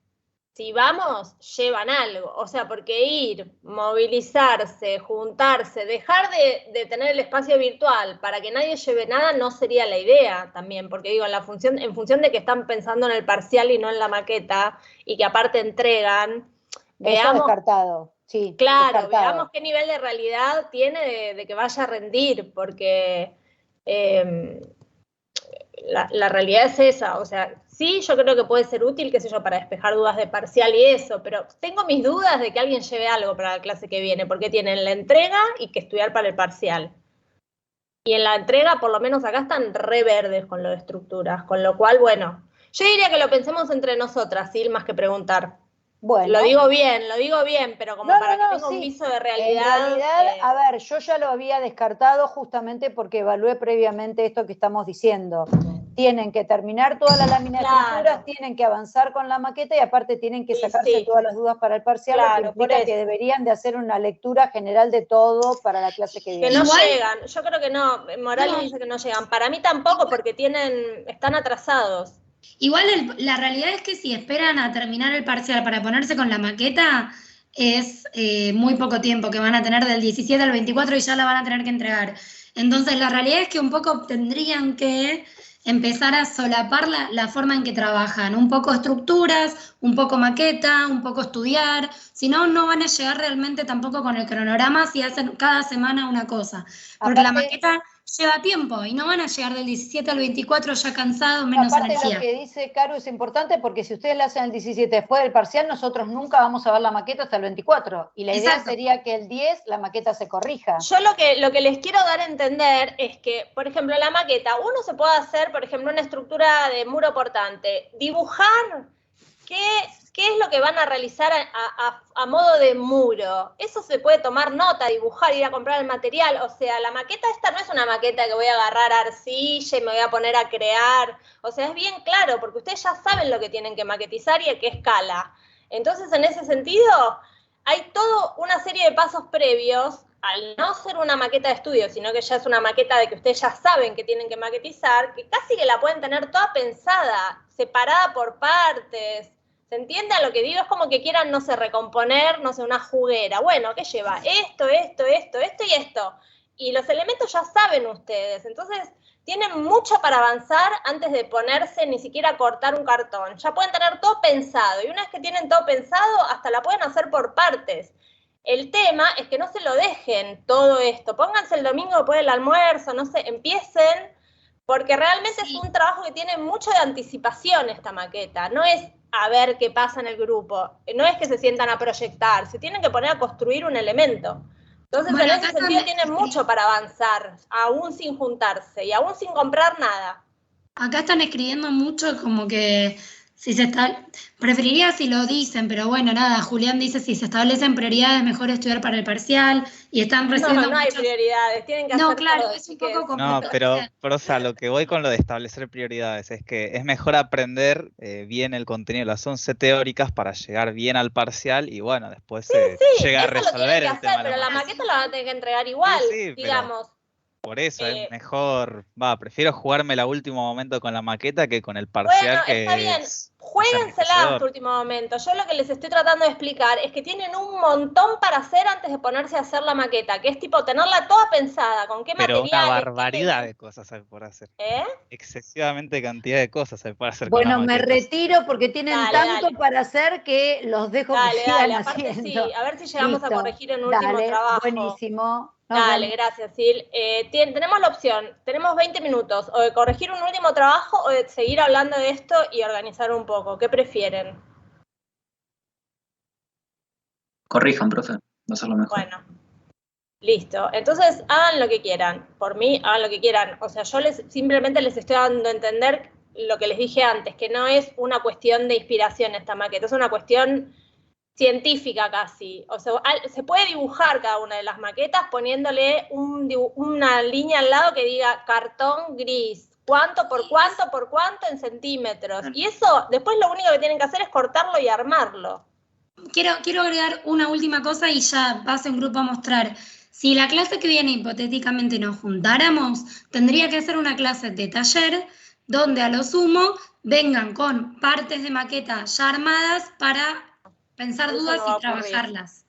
si vamos, llevan algo. O sea, porque ir, movilizarse, juntarse, dejar de tener el espacio virtual para que nadie lleve nada no sería la idea también. Porque digo, en función de que están pensando en el parcial y no en la maqueta, y que aparte entregan. Eso descartado, sí. Claro, descartado. Veamos qué nivel de realidad tiene de que vaya a rendir, porque la realidad es esa. O sea, sí, yo creo que puede ser útil, qué sé yo, para despejar dudas de parcial y eso, pero tengo mis dudas de que alguien lleve algo para la clase que viene, porque tienen la entrega y que estudiar para el parcial. Y en la entrega, por lo menos acá, están re verdes con lo de estructuras, con lo cual, bueno, yo diría que lo pensemos entre nosotras, ¿sí? Más que preguntar. Bueno. Lo digo bien, pero como para que tenga un viso de realidad. En realidad, a ver, yo ya lo había descartado justamente porque evalué previamente esto que estamos diciendo. Tienen que terminar toda la lámina de estructuras, tienen que avanzar con la maqueta y aparte tienen que sacarse todas las dudas para el parcial, lo que implica que deberían de hacer una lectura general de todo para la clase que viene. Que no llegan, yo creo que no, Morales dice que no llegan. Para mí tampoco, porque están atrasados. Igual la realidad es que si esperan a terminar el parcial para ponerse con la maqueta, es muy poco tiempo que van a tener del 17 al 24 y ya la van a tener que entregar. Entonces la realidad es que un poco tendrían que empezar a solapar la forma en que trabajan. Un poco estructuras, un poco maqueta, un poco estudiar. Si no, no van a llegar realmente tampoco con el cronograma si hacen cada semana una cosa. Porque la maqueta lleva tiempo y no van a llegar del 17 al 24 ya cansados, menos energía. Aparte lo que dice Caro es importante porque si ustedes la hacen el 17 después del parcial, nosotros nunca vamos a ver la maqueta hasta el 24. Y la idea sería que el 10 la maqueta se corrija. Yo lo que les quiero dar a entender es que, por ejemplo, la maqueta, uno se puede hacer, por ejemplo, una estructura de muro portante, dibujar qué es lo que van a realizar a modo de muro. Eso se puede tomar nota, dibujar, ir a comprar el material. O sea, la maqueta esta no es una maqueta que voy a agarrar arcilla y me voy a poner a crear. O sea, es bien claro, porque ustedes ya saben lo que tienen que maquetizar y a qué escala. Entonces, en ese sentido, hay toda una serie de pasos previos, al no ser una maqueta de estudio, sino que ya es una maqueta de que ustedes ya saben que tienen que maquetizar, que casi que la pueden tener toda pensada, separada por partes. ¿Se entiende a lo que digo? Es como que quieran, no sé, recomponer, no sé, una juguera. Bueno, ¿qué lleva? Esto y esto. Y los elementos ya saben ustedes. Entonces, tienen mucho para avanzar antes de ponerse ni siquiera a cortar un cartón. Ya pueden tener todo pensado. Y una vez que tienen todo pensado, hasta la pueden hacer por partes. El tema es que no se lo dejen todo esto. Pónganse el domingo después del almuerzo, no sé, empiecen, porque realmente es un trabajo que tiene mucho de anticipación esta maqueta. No es a ver qué pasa en el grupo, no es que se sientan a proyectar, se tienen que poner a construir un elemento. Entonces, en ese sentido tienen mucho para avanzar, aún sin juntarse y aún sin comprar nada. Acá están escribiendo mucho como que si se está... Preferiría si lo dicen, pero bueno, nada, Julián dice si se establecen prioridades, mejor estudiar para el parcial y están recibiendo No hay prioridades, tienen que hacer No, claro, todo, es un poco complicado. No, pero o sea, lo que voy con lo de establecer prioridades es que es mejor aprender bien el contenido de las 11 teóricas para llegar bien al parcial y bueno, después se llega a resolver el tema. Pero la maqueta la van a tener que entregar igual, digamos. Por eso es mejor, prefiero jugármela a último momento con la maqueta que con el parcial. Bueno, está bien, juéguensela hasta último momento. Yo lo que les estoy tratando de explicar es que tienen un montón para hacer antes de ponerse a hacer la maqueta, que es tipo tenerla toda pensada, con qué materiales. Pero una barbaridad de cosas hay por hacer. Excesivamente cantidad de cosas hay por hacer con la maqueta. Bueno, me retiro porque tienen tanto para hacer que los dejo que sigan haciendo. Sí, a ver si llegamos a corregir en último trabajo. Buenísimo. Dale, gracias, Sil. Tenemos la opción, tenemos 20 minutos, o de corregir un último trabajo o de seguir hablando de esto y organizar un poco. ¿Qué prefieren? Corrijan, profe, va a ser lo mejor. Bueno, listo. Entonces, hagan lo que quieran. Por mí, hagan lo que quieran. O sea, yo simplemente les estoy dando a entender lo que les dije antes, que no es una cuestión de inspiración esta maqueta, es una cuestión científica casi. O sea, se puede dibujar cada una de las maquetas poniéndole una línea al lado que diga cartón gris, cuánto por cuánto en centímetros. Y eso, después lo único que tienen que hacer es cortarlo y armarlo. Quiero agregar una última cosa y ya pase un grupo a mostrar. Si la clase que viene hipotéticamente nos juntáramos, tendría que ser una clase de taller donde a lo sumo vengan con partes de maqueta ya armadas para pensar dudas y trabajarlas.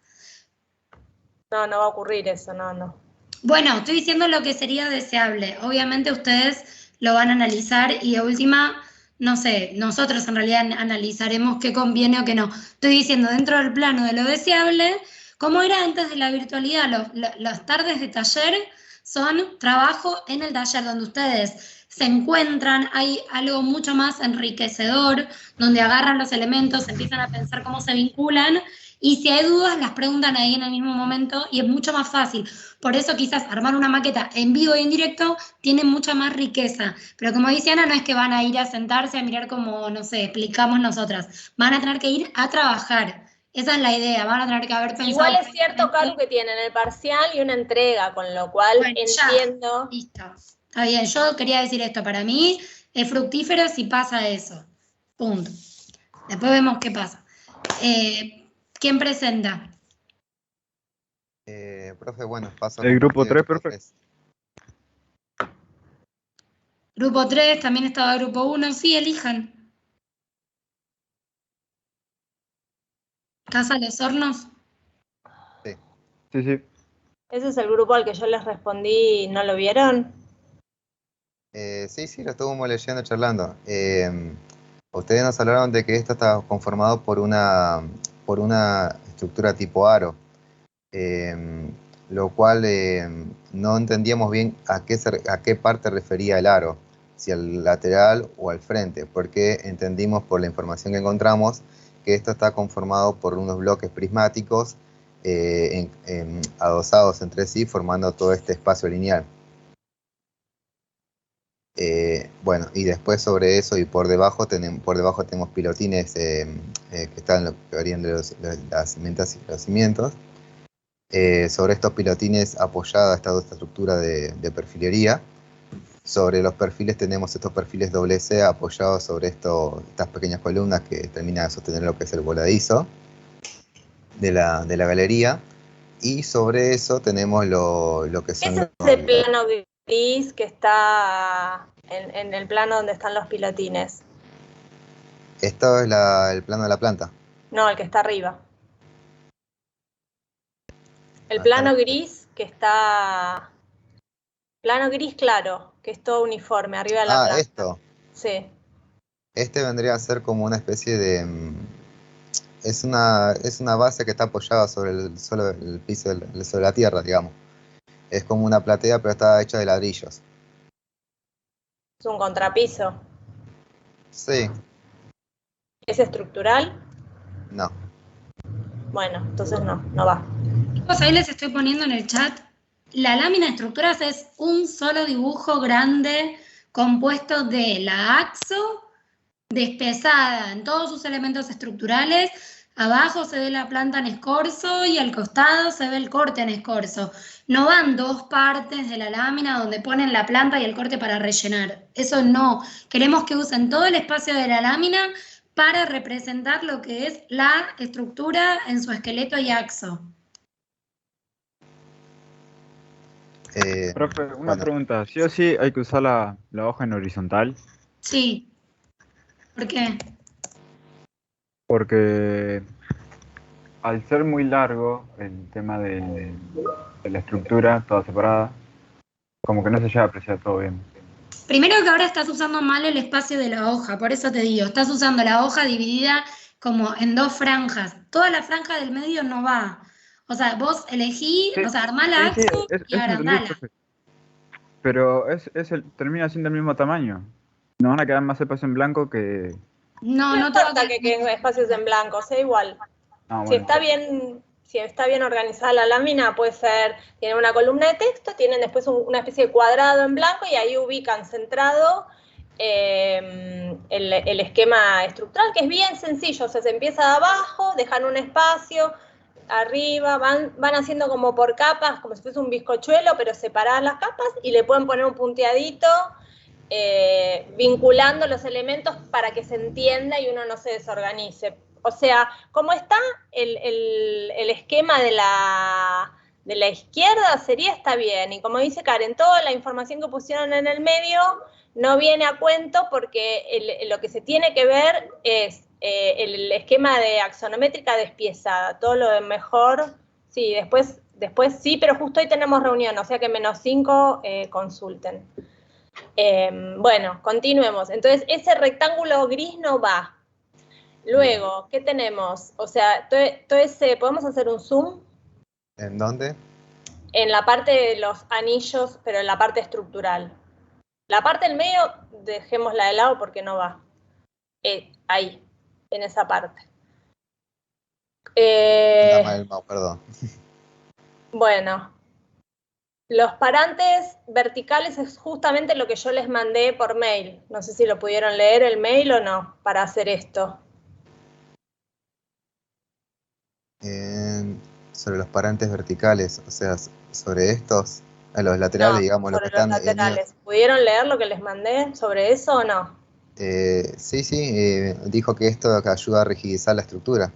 No va a ocurrir eso, no. Bueno, estoy diciendo lo que sería deseable. Obviamente ustedes lo van a analizar y de última, no sé, nosotros en realidad analizaremos qué conviene o qué no. Estoy diciendo dentro del plano de lo deseable, como era antes de la virtualidad, las tardes de taller son trabajo en el taller donde ustedes se encuentran, hay algo mucho más enriquecedor, donde agarran los elementos, empiezan a pensar cómo se vinculan, y si hay dudas las preguntan ahí en el mismo momento, y es mucho más fácil. Por eso quizás armar una maqueta en vivo y en directo tiene mucha más riqueza. Pero como dice Ana, no es que van a ir a sentarse a mirar como, no sé, explicamos nosotras. Van a tener que ir a trabajar. Esa es la idea, van a tener que haber pensado... Igual es cierto, Caru, que tienen el parcial y una entrega, con lo cual entiendo... Listo. Está bien, yo quería decir esto, para mí es fructífero si pasa eso, punto. Después vemos qué pasa. ¿Quién presenta? Profe, bueno, paso. El grupo 3, profe. Grupo 3, también estaba grupo 1, sí, elijan. ¿Casa Los Hornos? Sí. Sí. ¿Ese es el grupo al que yo les respondí y no lo vieron? Sí, lo estuvimos leyendo, charlando. Ustedes nos hablaron de que esto está conformado por una estructura tipo aro, lo cual no entendíamos bien a qué parte refería el aro, si al lateral o al frente, porque entendimos por la información que encontramos que esto está conformado por unos bloques prismáticos adosados entre sí, formando todo este espacio lineal. Bueno, y después sobre eso y por debajo tenemos pilotines que están lo que varían de las cimentas y los cimientos. Sobre estos pilotines apoyada está esta estructura de perfilería. Sobre los perfiles tenemos estos perfiles WC apoyados sobre estas pequeñas columnas que terminan de sostener lo que es el voladizo de la galería. Y sobre eso tenemos lo que son... Ese es el plano gris que está en el plano donde están los pilotines. Esto es el plano de la planta. No, el que está arriba. El plano gris que está... Plano gris claro, que es todo uniforme, arriba de la planta. Esto. Sí. Este vendría a ser como una especie de... Es una base que está apoyada sobre el piso, sobre la tierra, digamos. Es como una platea, pero está hecha de ladrillos. ¿Es un contrapiso? Sí. ¿Es estructural? No. Bueno, entonces no va. Chicos, ahí les estoy poniendo en el chat. La lámina de estructuras es un solo dibujo grande compuesto de la axo despezada en todos sus elementos estructurales. Abajo se ve la planta en escorzo y al costado se ve el corte en escorzo. No van dos partes de la lámina donde ponen la planta y el corte para rellenar. Eso no. Queremos que usen todo el espacio de la lámina para representar lo que es la estructura en su esqueleto y axo. Profe, una pregunta. ¿Sí o sí hay que usar la hoja en horizontal? Sí. ¿Por qué? Porque al ser muy largo el tema de la estructura, toda separada, como que no se llega a apreciar todo bien. Primero que ahora estás usando mal el espacio de la hoja, por eso te digo, estás usando la hoja dividida como en dos franjas. Toda la franja del medio no va. O sea, vos elegí, o sea, armá la axo y agrandala. Pero termina siendo el mismo tamaño. Nos van a quedar más espacio en blanco que... No importa que queden espacios en blanco, sea igual. Ah, bueno. Si está bien organizada la lámina, puede ser, tienen una columna de texto, tienen después una especie de cuadrado en blanco y ahí ubican centrado el esquema estructural, que es bien sencillo, o sea, se empieza de abajo, dejan un espacio, arriba, van haciendo como por capas, como si fuese un bizcochuelo, pero separadas las capas, y le pueden poner un punteadito, vinculando los elementos para que se entienda y uno no se desorganice. O sea, como está el esquema de la izquierda, está bien. Y como dice Karen, toda la información que pusieron en el medio no viene a cuento porque lo que se tiene que ver es el esquema de axonométrica despiezada. Todo lo de mejor, sí, después sí, pero justo hoy tenemos reunión, o sea que -5 consulten. Bueno, continuemos. Entonces, ese rectángulo gris no va. Luego, ¿qué tenemos? O sea, todo ese, ¿podemos hacer un zoom? ¿En dónde? En la parte de los anillos, pero en la parte estructural. La parte del medio, dejémosla de lado porque no va. Ahí, en esa parte. Perdón. Bueno. Los parantes verticales es justamente lo que yo les mandé por mail. No sé si lo pudieron leer el mail o no, para hacer esto. Sobre los parantes verticales, o sea, sobre estos, a los laterales, no, digamos, los que están... laterales. ¿Pudieron leer lo que les mandé sobre eso o no? Sí, dijo que esto ayuda a rigidizar la estructura.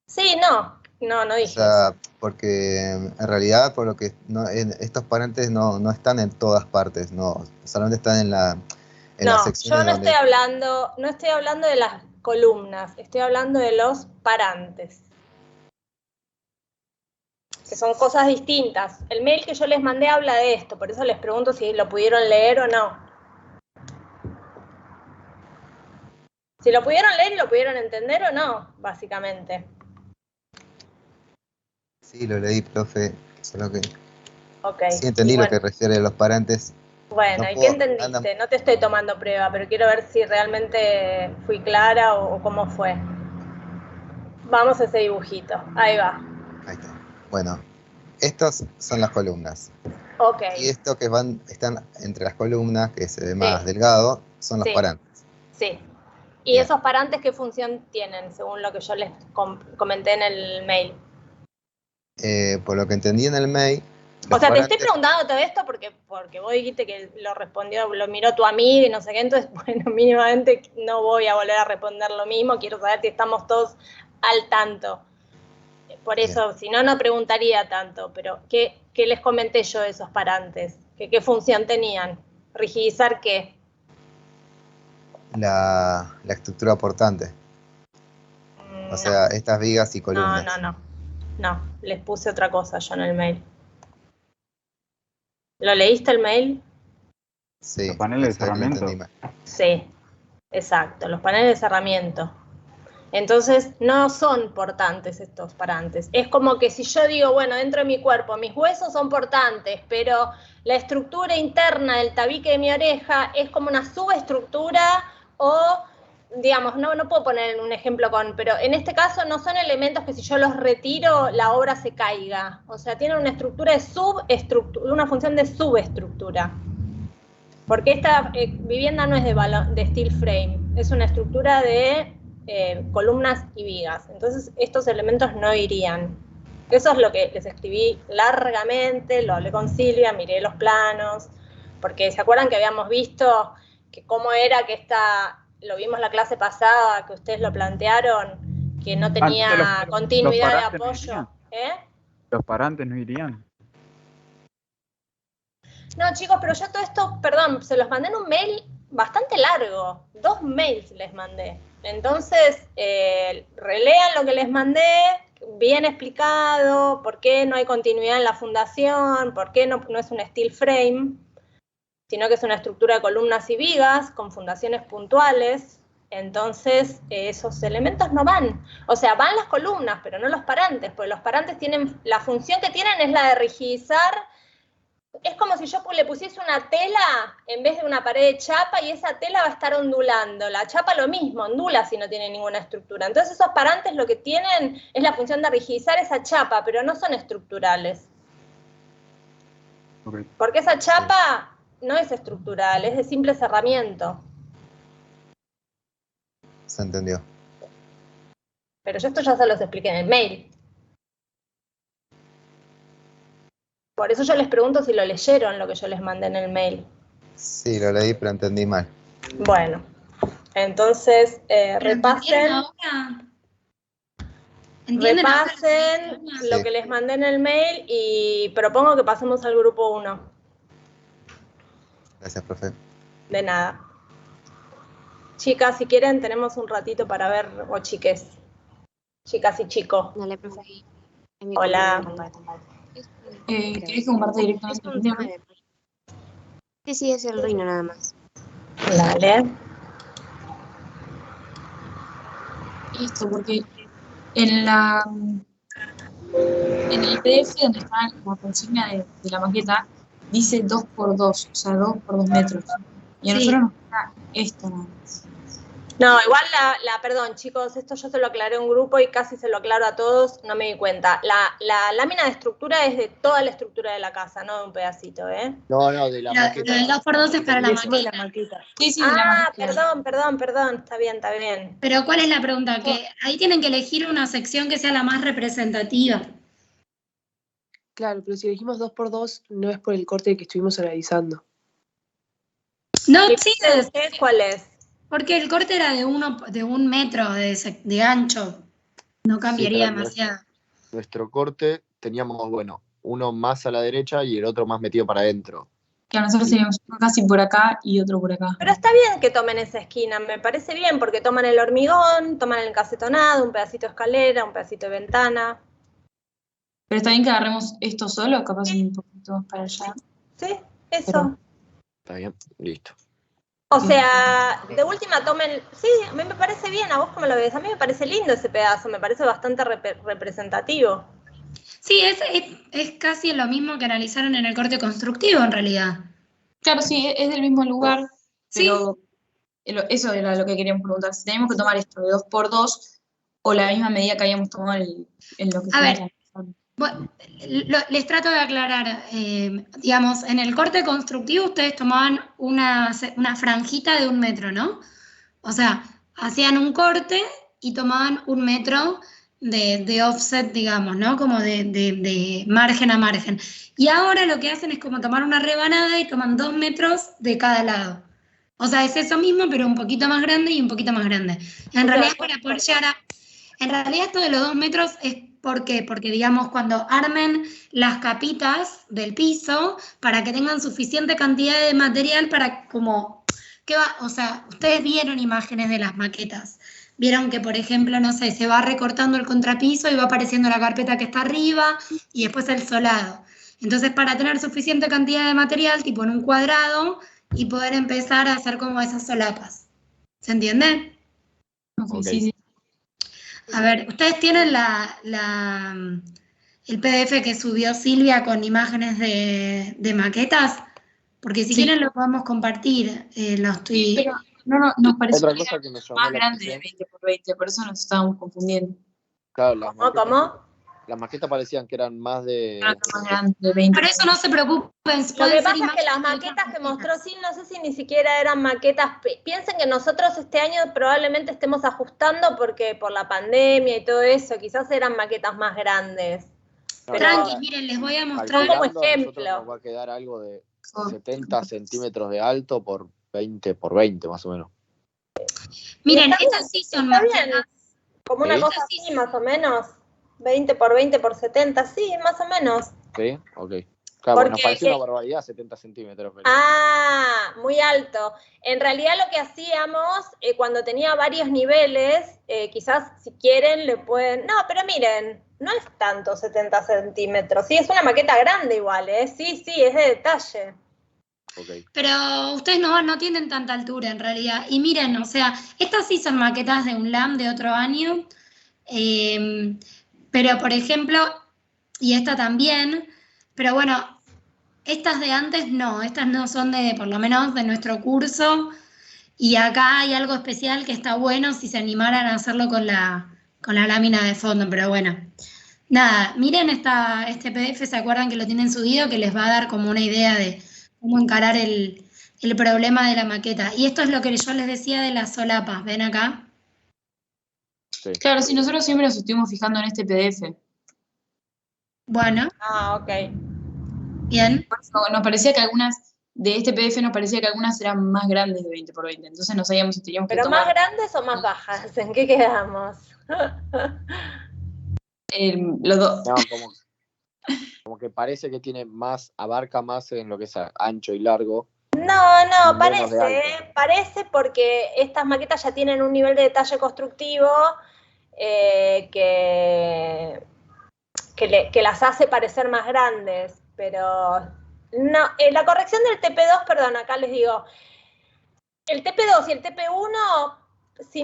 Sí, no dije o sea, eso. Porque en realidad, por lo que estos parantes no están en todas partes, solamente están en la sección. Yo no estoy hablando de las columnas, estoy hablando de los parantes. Que son cosas distintas. El mail que yo les mandé habla de esto, por eso les pregunto si lo pudieron leer o no. Si lo pudieron leer y lo pudieron entender o no, básicamente. Sí, lo leí, profe, solo que sí entendí lo que refiere a los parantes. Bueno, ¿y qué entendiste? No te estoy tomando prueba, pero quiero ver si realmente fui clara o cómo fue. Vamos a ese dibujito, ahí va. Ahí está. Bueno, estas son las columnas. Y esto que están entre las columnas, que se ve más delgado, son los parantes. Sí. ¿Y bien, esos parantes qué función tienen, según lo que yo les comenté en el mail? Por lo que entendí en el mail... O sea, te estoy preguntando todo esto porque vos dijiste que lo miró tu amiga y no sé qué, entonces, bueno, mínimamente no voy a volver a responder lo mismo, quiero saber si estamos todos al tanto. Por eso, bien, si no, no preguntaría tanto, pero ¿qué les comenté yo de esos parantes? ¿Qué función tenían? ¿Rigidizar qué? La estructura portante. O sea, estas vigas y columnas. No, les puse otra cosa yo en el mail. ¿Lo leíste el mail? Sí. ¿Los paneles de cerramiento? Sí. Exacto, los paneles de cerramiento. Entonces, no son portantes estos parantes. Es como que si yo digo, bueno, dentro de mi cuerpo, mis huesos son portantes, pero la estructura interna del tabique de mi oreja es como una subestructura o, digamos, no puedo poner un ejemplo pero en este caso no son elementos que si yo los retiro, la obra se caiga. O sea, tienen una estructura de subestructura, una función de subestructura. Porque esta vivienda no es de steel frame, es una estructura de columnas y vigas. Entonces estos elementos no irían. Eso es lo que les escribí largamente, lo hablé con Silvia, miré los planos, porque ¿se acuerdan que habíamos visto que cómo era que lo vimos la clase pasada, que ustedes lo plantearon, que no tenía continuidad de apoyo? No ¿Los parantes no irían? No, chicos, pero yo todo esto, perdón, se los mandé en un mail bastante largo, 2 mails les mandé. Entonces, relean lo que les mandé, bien explicado, por qué no hay continuidad en la fundación, por qué no es un steel frame, sino que es una estructura de columnas y vigas con fundaciones puntuales. Entonces, esos elementos no van. O sea, van las columnas, pero no los parantes, porque los parantes tienen, la función que tienen es la de rigidizar. Es como si yo le pusiese una tela en vez de una pared de chapa y esa tela va a estar ondulando. La chapa lo mismo, ondula si no tiene ninguna estructura. Entonces esos parantes lo que tienen es la función de rigidizar esa chapa, pero no son estructurales. Okay. Porque esa chapa no es estructural, es de simple cerramiento. Se entendió. Pero yo esto ya se los expliqué en el mail. Por eso yo les pregunto si lo leyeron, lo que yo les mandé en el mail. Sí, lo leí, pero entendí mal. Bueno, entonces repasen lo que les mandé en el mail y propongo que pasemos al grupo 1. Gracias, profe. De nada. Chicas, si quieren, tenemos un ratito para ver, o chiques. Chicas y chicos. Dale, profe. Hola. ¿Querés que comparte directamente? Sí, es el reino nada más. Dale. Listo, porque en el PDF donde está la consigna de la maqueta, dice 2x2, o sea, 2x2 metros. Y a nosotros nos queda esto nada más. No, igual perdón, chicos, esto yo se lo aclaré a un grupo y casi se lo aclaro a todos, no me di cuenta. La lámina de estructura es de toda la estructura de la casa, no de un pedacito, ¿eh? No, de la maqueta. El 2x2 es para la maqueta. Sí, de la maqueta. Perdón, está bien. Pero ¿cuál es la pregunta? Que ahí tienen que elegir una sección que sea la más representativa. Claro, pero si elegimos 2x2 no es por el corte que estuvimos analizando. No, sí. ¿Cuál es? Porque el corte era de 1 metro de ancho. No cambiaría demasiado. Nuestro corte teníamos, uno más a la derecha y el otro más metido para adentro. Que a nosotros teníamos uno casi por acá y otro por acá. Pero está bien que tomen esa esquina, me parece bien, porque toman el hormigón, toman el casetonado, un pedacito de escalera, un pedacito de ventana. Pero está bien que agarremos esto solo, capaz un poquito para allá. Sí, eso. Está bien, listo. O sea, de última tomen... Sí, a mí me parece bien, ¿a vos cómo lo ves? A mí me parece lindo ese pedazo, me parece bastante representativo. Sí, es casi lo mismo que analizaron en el corte constructivo, en realidad. Claro, sí, es del mismo lugar, pero eso era lo que queríamos preguntar. Si tenemos que tomar esto de 2x2 o la misma medida que habíamos tomado en lo que a ver, bueno, les trato de aclarar. Digamos, en el corte constructivo ustedes tomaban una franjita de 1 metro, ¿no? O sea, hacían un corte y tomaban 1 metro de offset, digamos, ¿no? Como de margen a margen. Y ahora lo que hacen es como tomar una rebanada y toman 2 metros de cada lado. O sea, es eso mismo, pero un poquito más grande y un poquito más grande. En realidad, para poder llegar en realidad esto de los 2 metros es ¿por qué? Porque, digamos, cuando armen las capitas del piso, para que tengan suficiente cantidad de material para como... O sea, ustedes vieron imágenes de las maquetas. Vieron que, por ejemplo, no sé, se va recortando el contrapiso y va apareciendo la carpeta que está arriba y después el solado. Entonces, para tener suficiente cantidad de material, tipo en un cuadrado, y poder empezar a hacer como esas solapas. ¿Se entiende? Ok. Sí. A ver, ¿ustedes tienen el PDF que subió Silvia con imágenes de maquetas? Porque si quieren lo podemos compartir. Lo estoy... Pero no, nos pareció Otra que cosa era que me llamó más la grande de atención. 20x20, por eso nos estábamos confundiendo. Claro, ¿Cómo? Las maquetas parecían que eran más de... Más grande de 20. Por eso no se preocupen. Lo que pasa es que las maquetas que mostró Sil, no sé si ni siquiera eran maquetas. Piensen que nosotros este año probablemente estemos ajustando porque por la pandemia y todo eso, quizás eran maquetas más grandes. No, Tranqui, miren, les voy a mostrar como calculando, a ejemplo. nosotros nos va a quedar algo de 70 centímetros de alto por 20 por 20, más o menos. Miren, estas sí son maquetas. Como una cosa así, más o menos. 20 por 20 por 70, sí, más o menos. Sí, ok. Claro, Porque nos pareció una barbaridad 70 centímetros. Pero... Ah, muy alto. En realidad lo que hacíamos, cuando tenía varios niveles, quizás si quieren le pueden... No, pero miren, no es tanto 70 centímetros. Sí, es una maqueta grande igual, ¿eh? Sí, es de detalle. Okay. Pero ustedes no tienen tanta altura en realidad. Y miren, o sea, estas sí son maquetas de un LAM de otro año. Pero, por ejemplo, y esta también, pero bueno, estas de antes no, estas no son por lo menos de nuestro curso, y acá hay algo especial que está bueno si se animaran a hacerlo con la lámina de fondo, pero bueno. Nada, miren este PDF, ¿se acuerdan que lo tienen subido? Que les va a dar como una idea de cómo encarar el problema de la maqueta. Y esto es lo que yo les decía de las solapas, ¿ven acá? Sí. Claro, sí, nosotros siempre nos estuvimos fijando en este PDF. Bueno. Ok. Bien. Nos parecía que de este PDF nos parecía que algunas eran más grandes de 20 por 20, entonces no sabíamos si teníamos que tomar... ¿Pero más grandes o más bajas? ¿En qué quedamos? Los dos. No, como que parece que abarca más en lo que es ancho y largo. No, parece porque estas maquetas ya tienen un nivel de detalle constructivo que las hace parecer más grandes, pero no, la corrección del TP2, perdón, acá les digo, el TP2 y el TP1, si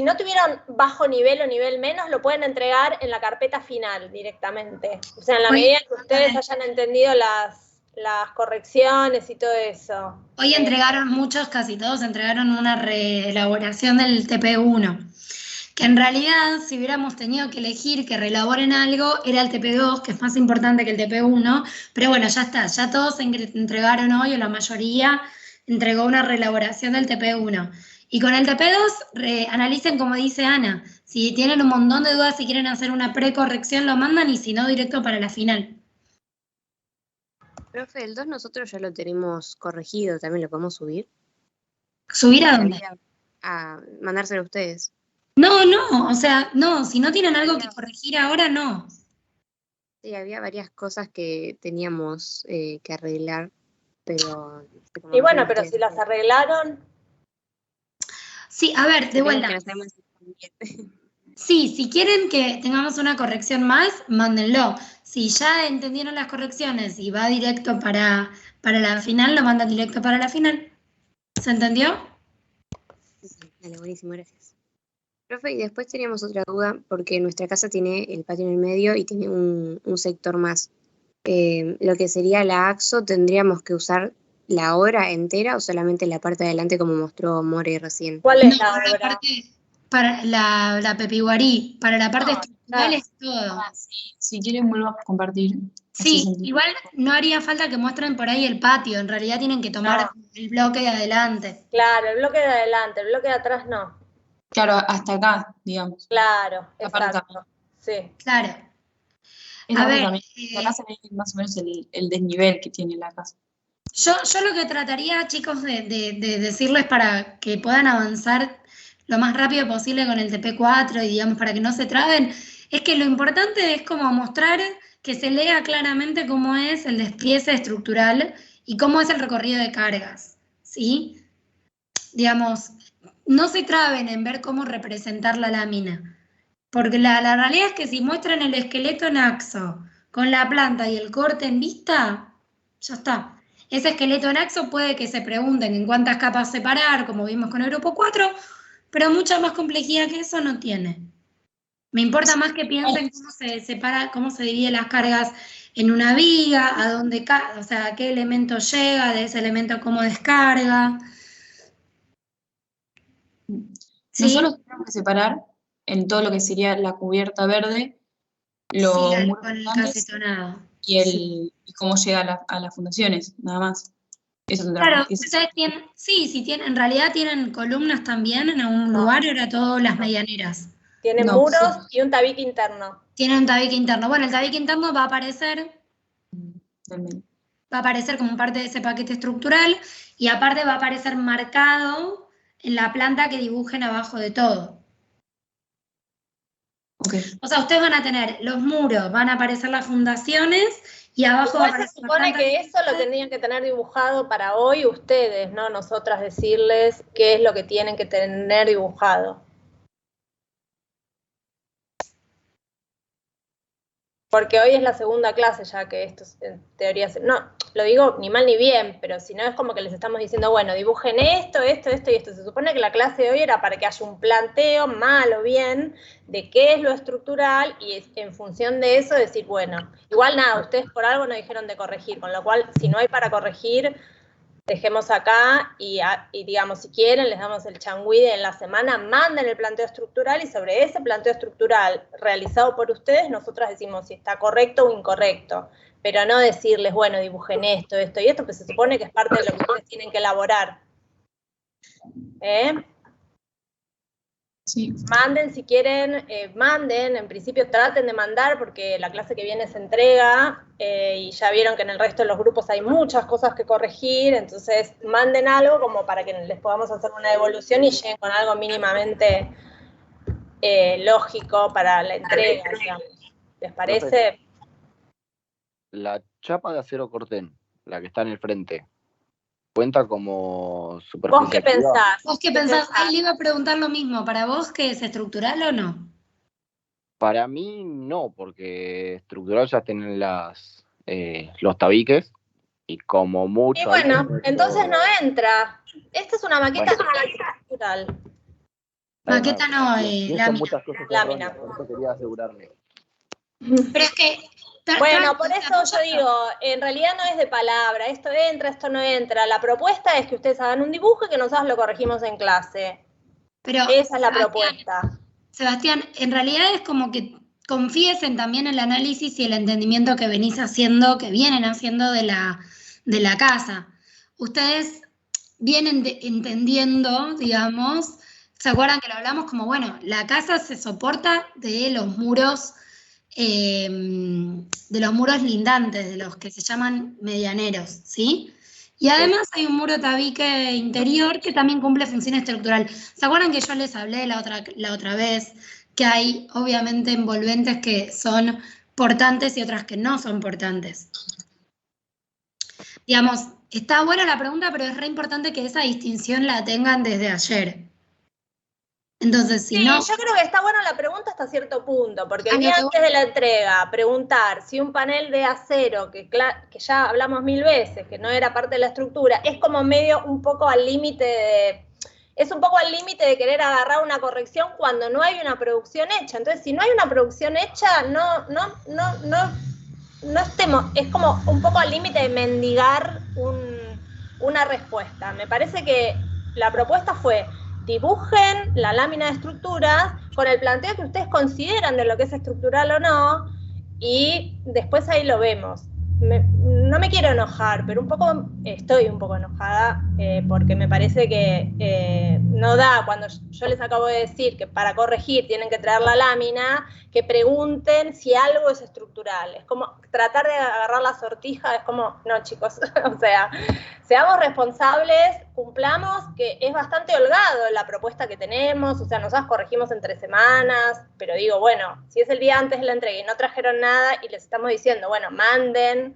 no tuvieron bajo nivel o nivel menos, lo pueden entregar en la carpeta final directamente. O sea, en la medida que ustedes hayan entendido las correcciones y todo eso. Hoy entregaron muchos, casi todos entregaron una reelaboración del TP1, que en realidad si hubiéramos tenido que elegir que reelaboren algo, era el TP2, que es más importante que el TP1, pero bueno, ya está, ya todos entregaron hoy, o la mayoría entregó una reelaboración del TP1. Y con el TP2, analicen como dice Ana, si tienen un montón de dudas, si quieren hacer una precorrección, lo mandan, y si no, directo para la final. Profe, el 2 nosotros ya lo tenemos corregido, ¿también lo podemos subir? ¿Subir a dónde? A mandárselo a ustedes. No, o sea, no, si no tienen algo que corregir ahora, no. Sí, había varias cosas que teníamos que arreglar, pero... Y bueno, pero si las arreglaron... Sí, a ver, de vuelta. Sí, si quieren que tengamos una corrección más, mándenlo. Si ya entendieron las correcciones y va directo para la final, lo mandan directo para la final. ¿Se entendió? Vale, buenísimo, gracias. Profe, y después teníamos otra duda, porque nuestra casa tiene el patio en el medio y tiene un sector más. Lo que sería la AXO, ¿tendríamos que usar la obra entera o solamente la parte de adelante como mostró More recién? ¿Cuál es la obra? Para la Pepiguarí, para la parte estructural es todo. Si quieren vuelvo a compartir. Sí, igual no haría falta que muestren por ahí el patio, en realidad tienen que tomar el bloque de adelante. Claro, el bloque de adelante, el bloque de atrás no. Claro, hasta acá, digamos. Claro, exacto. Sí. Claro. A ver, acá se ve más o menos el desnivel que tiene la casa. Yo lo que trataría, chicos, de decirles para que puedan avanzar lo más rápido posible con el TP4 y digamos para que no se traben, es que lo importante es como mostrar que se lea claramente cómo es el despliegue estructural y cómo es el recorrido de cargas, ¿sí? Digamos, no se traben en ver cómo representar la lámina, porque la realidad es que si muestran el esqueleto en AXO con la planta y el corte en vista, ya está. ese esqueleto laxo puede que se pregunten en cuántas capas separar, como vimos con el grupo 4, pero mucha más complejidad que eso no tiene. Me importa más que piensen cómo se separa, cómo se dividen las cargas en una viga, a dónde, o sea, a qué elemento llega, de ese elemento cómo descarga. ¿Sí? Nosotros tenemos que separar en todo lo que sería la cubierta verde, los muros con el casetonado. Y cómo llega a las fundaciones, nada más. Eso claro, ustedes tienen, sí, tienen, en realidad tienen columnas también en algún lugar, era todo las medianeras. Tienen muros y un tabique interno. Tiene un tabique interno. Bueno, el tabique interno va a aparecer como parte de ese paquete estructural y aparte va a aparecer marcado en la planta que dibujen abajo de todo. Okay. O sea, ustedes van a tener los muros, van a aparecer las fundaciones y abajo va a aparecer. Se supone que eso lo tendrían que tener dibujado para hoy ustedes, no nosotras decirles qué es lo que tienen que tener dibujado. Porque hoy es la segunda clase ya que esto en teoría... No, lo digo ni mal ni bien, pero si no es como que les estamos diciendo, bueno, dibujen esto y esto. Se supone que la clase de hoy era para que haya un planteo, mal o bien, de qué es lo estructural y en función de eso decir, bueno, igual nada, ustedes por algo no dijeron de corregir, con lo cual si no hay para corregir, dejemos acá y digamos, si quieren, les damos el changüide en la semana, manden el planteo estructural y sobre ese planteo estructural realizado por ustedes, nosotras decimos si está correcto o incorrecto, pero no decirles, bueno, dibujen esto y esto, pues se supone que es parte de lo que ustedes tienen que elaborar. Sí. Manden si quieren, manden, en principio traten de mandar porque la clase que viene se entrega y ya vieron que en el resto de los grupos hay muchas cosas que corregir, entonces manden algo como para que les podamos hacer una devolución y lleguen con algo mínimamente lógico para la entrega, digamos. ¿Les parece? La chapa de acero cortén, la que está en el frente, ¿cuenta como superficie? ¿Vos qué pensás? ¿Vos qué pensás? Ahí le iba a preguntar lo mismo. ¿Para vos qué es estructural o no? Para mí no, porque estructural ya tienen los tabiques y como mucho... Y bueno, entonces no entra. Esta es una maqueta estructural. Maqueta no, lámina. Por eso quería asegurarme. Pero es que... Bueno, por eso yo digo, en realidad no es de palabra, esto entra, esto no entra. La propuesta es que ustedes hagan un dibujo y que nosotros lo corregimos en clase. Pero, esa es la propuesta. Sebastián, en realidad es como que confiesen también el análisis y el entendimiento que venís haciendo, que vienen haciendo de la casa. Ustedes vienen entendiendo, digamos, ¿se acuerdan que lo hablamos como, bueno, la casa se soporta de los muros lindantes, de los que se llaman medianeros, ¿sí? Y además hay un muro tabique interior que también cumple función estructural. ¿Se acuerdan que yo les hablé la otra vez que hay obviamente envolventes que son portantes y otras que no son portantes? Digamos, está buena la pregunta, pero es re importante que esa distinción la tengan desde ayer. Entonces, si no... yo creo que está buena la pregunta hasta cierto punto, porque el día antes de la entrega, preguntar si un panel de acero, que ya hablamos 1000 veces, que no era parte de la estructura, es como medio un poco al límite de querer agarrar una corrección cuando no hay una producción hecha. Entonces, si no hay una producción hecha, no estemos, es como un poco al límite de mendigar una respuesta. Me parece que la propuesta fue: dibujen la lámina de estructuras con el planteo que ustedes consideran de lo que es estructural o no, y después ahí lo vemos. No me quiero enojar, pero estoy un poco enojada porque me parece que no da, cuando yo les acabo de decir que para corregir tienen que traer la lámina, que pregunten si algo es estructural. Es como tratar de agarrar la sortija, es como, no chicos, o sea, seamos responsables, cumplamos, que es bastante holgado la propuesta que tenemos, o sea, nosotros corregimos en 3 semanas, pero digo, bueno, si es el día antes de la entrega y no trajeron nada y les estamos diciendo, bueno, manden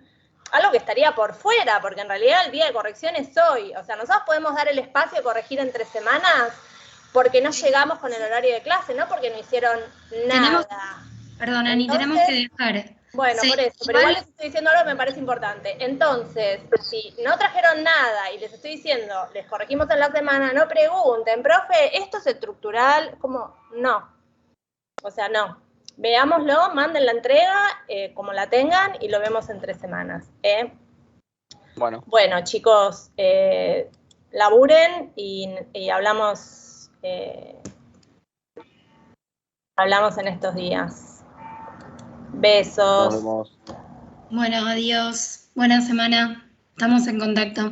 algo que estaría por fuera, porque en realidad el día de corrección es hoy, o sea, nosotros podemos dar el espacio de corregir en 3 semanas porque no llegamos con el horario de clase, no porque no hicieron nada. Perdón, Ani, tenemos que dejar. Bueno, Sí, por eso, pero igual les estoy diciendo algo que me parece importante. Entonces, si no trajeron nada y les estoy diciendo, les corregimos en la semana, no pregunten, profe, ¿esto es estructural? Como, no. O sea, no. Veámoslo, manden la entrega como la tengan y lo vemos en 3 semanas. Bueno, chicos, laburen y hablamos en estos días. Besos. Bueno, adiós. Buena semana. Estamos en contacto.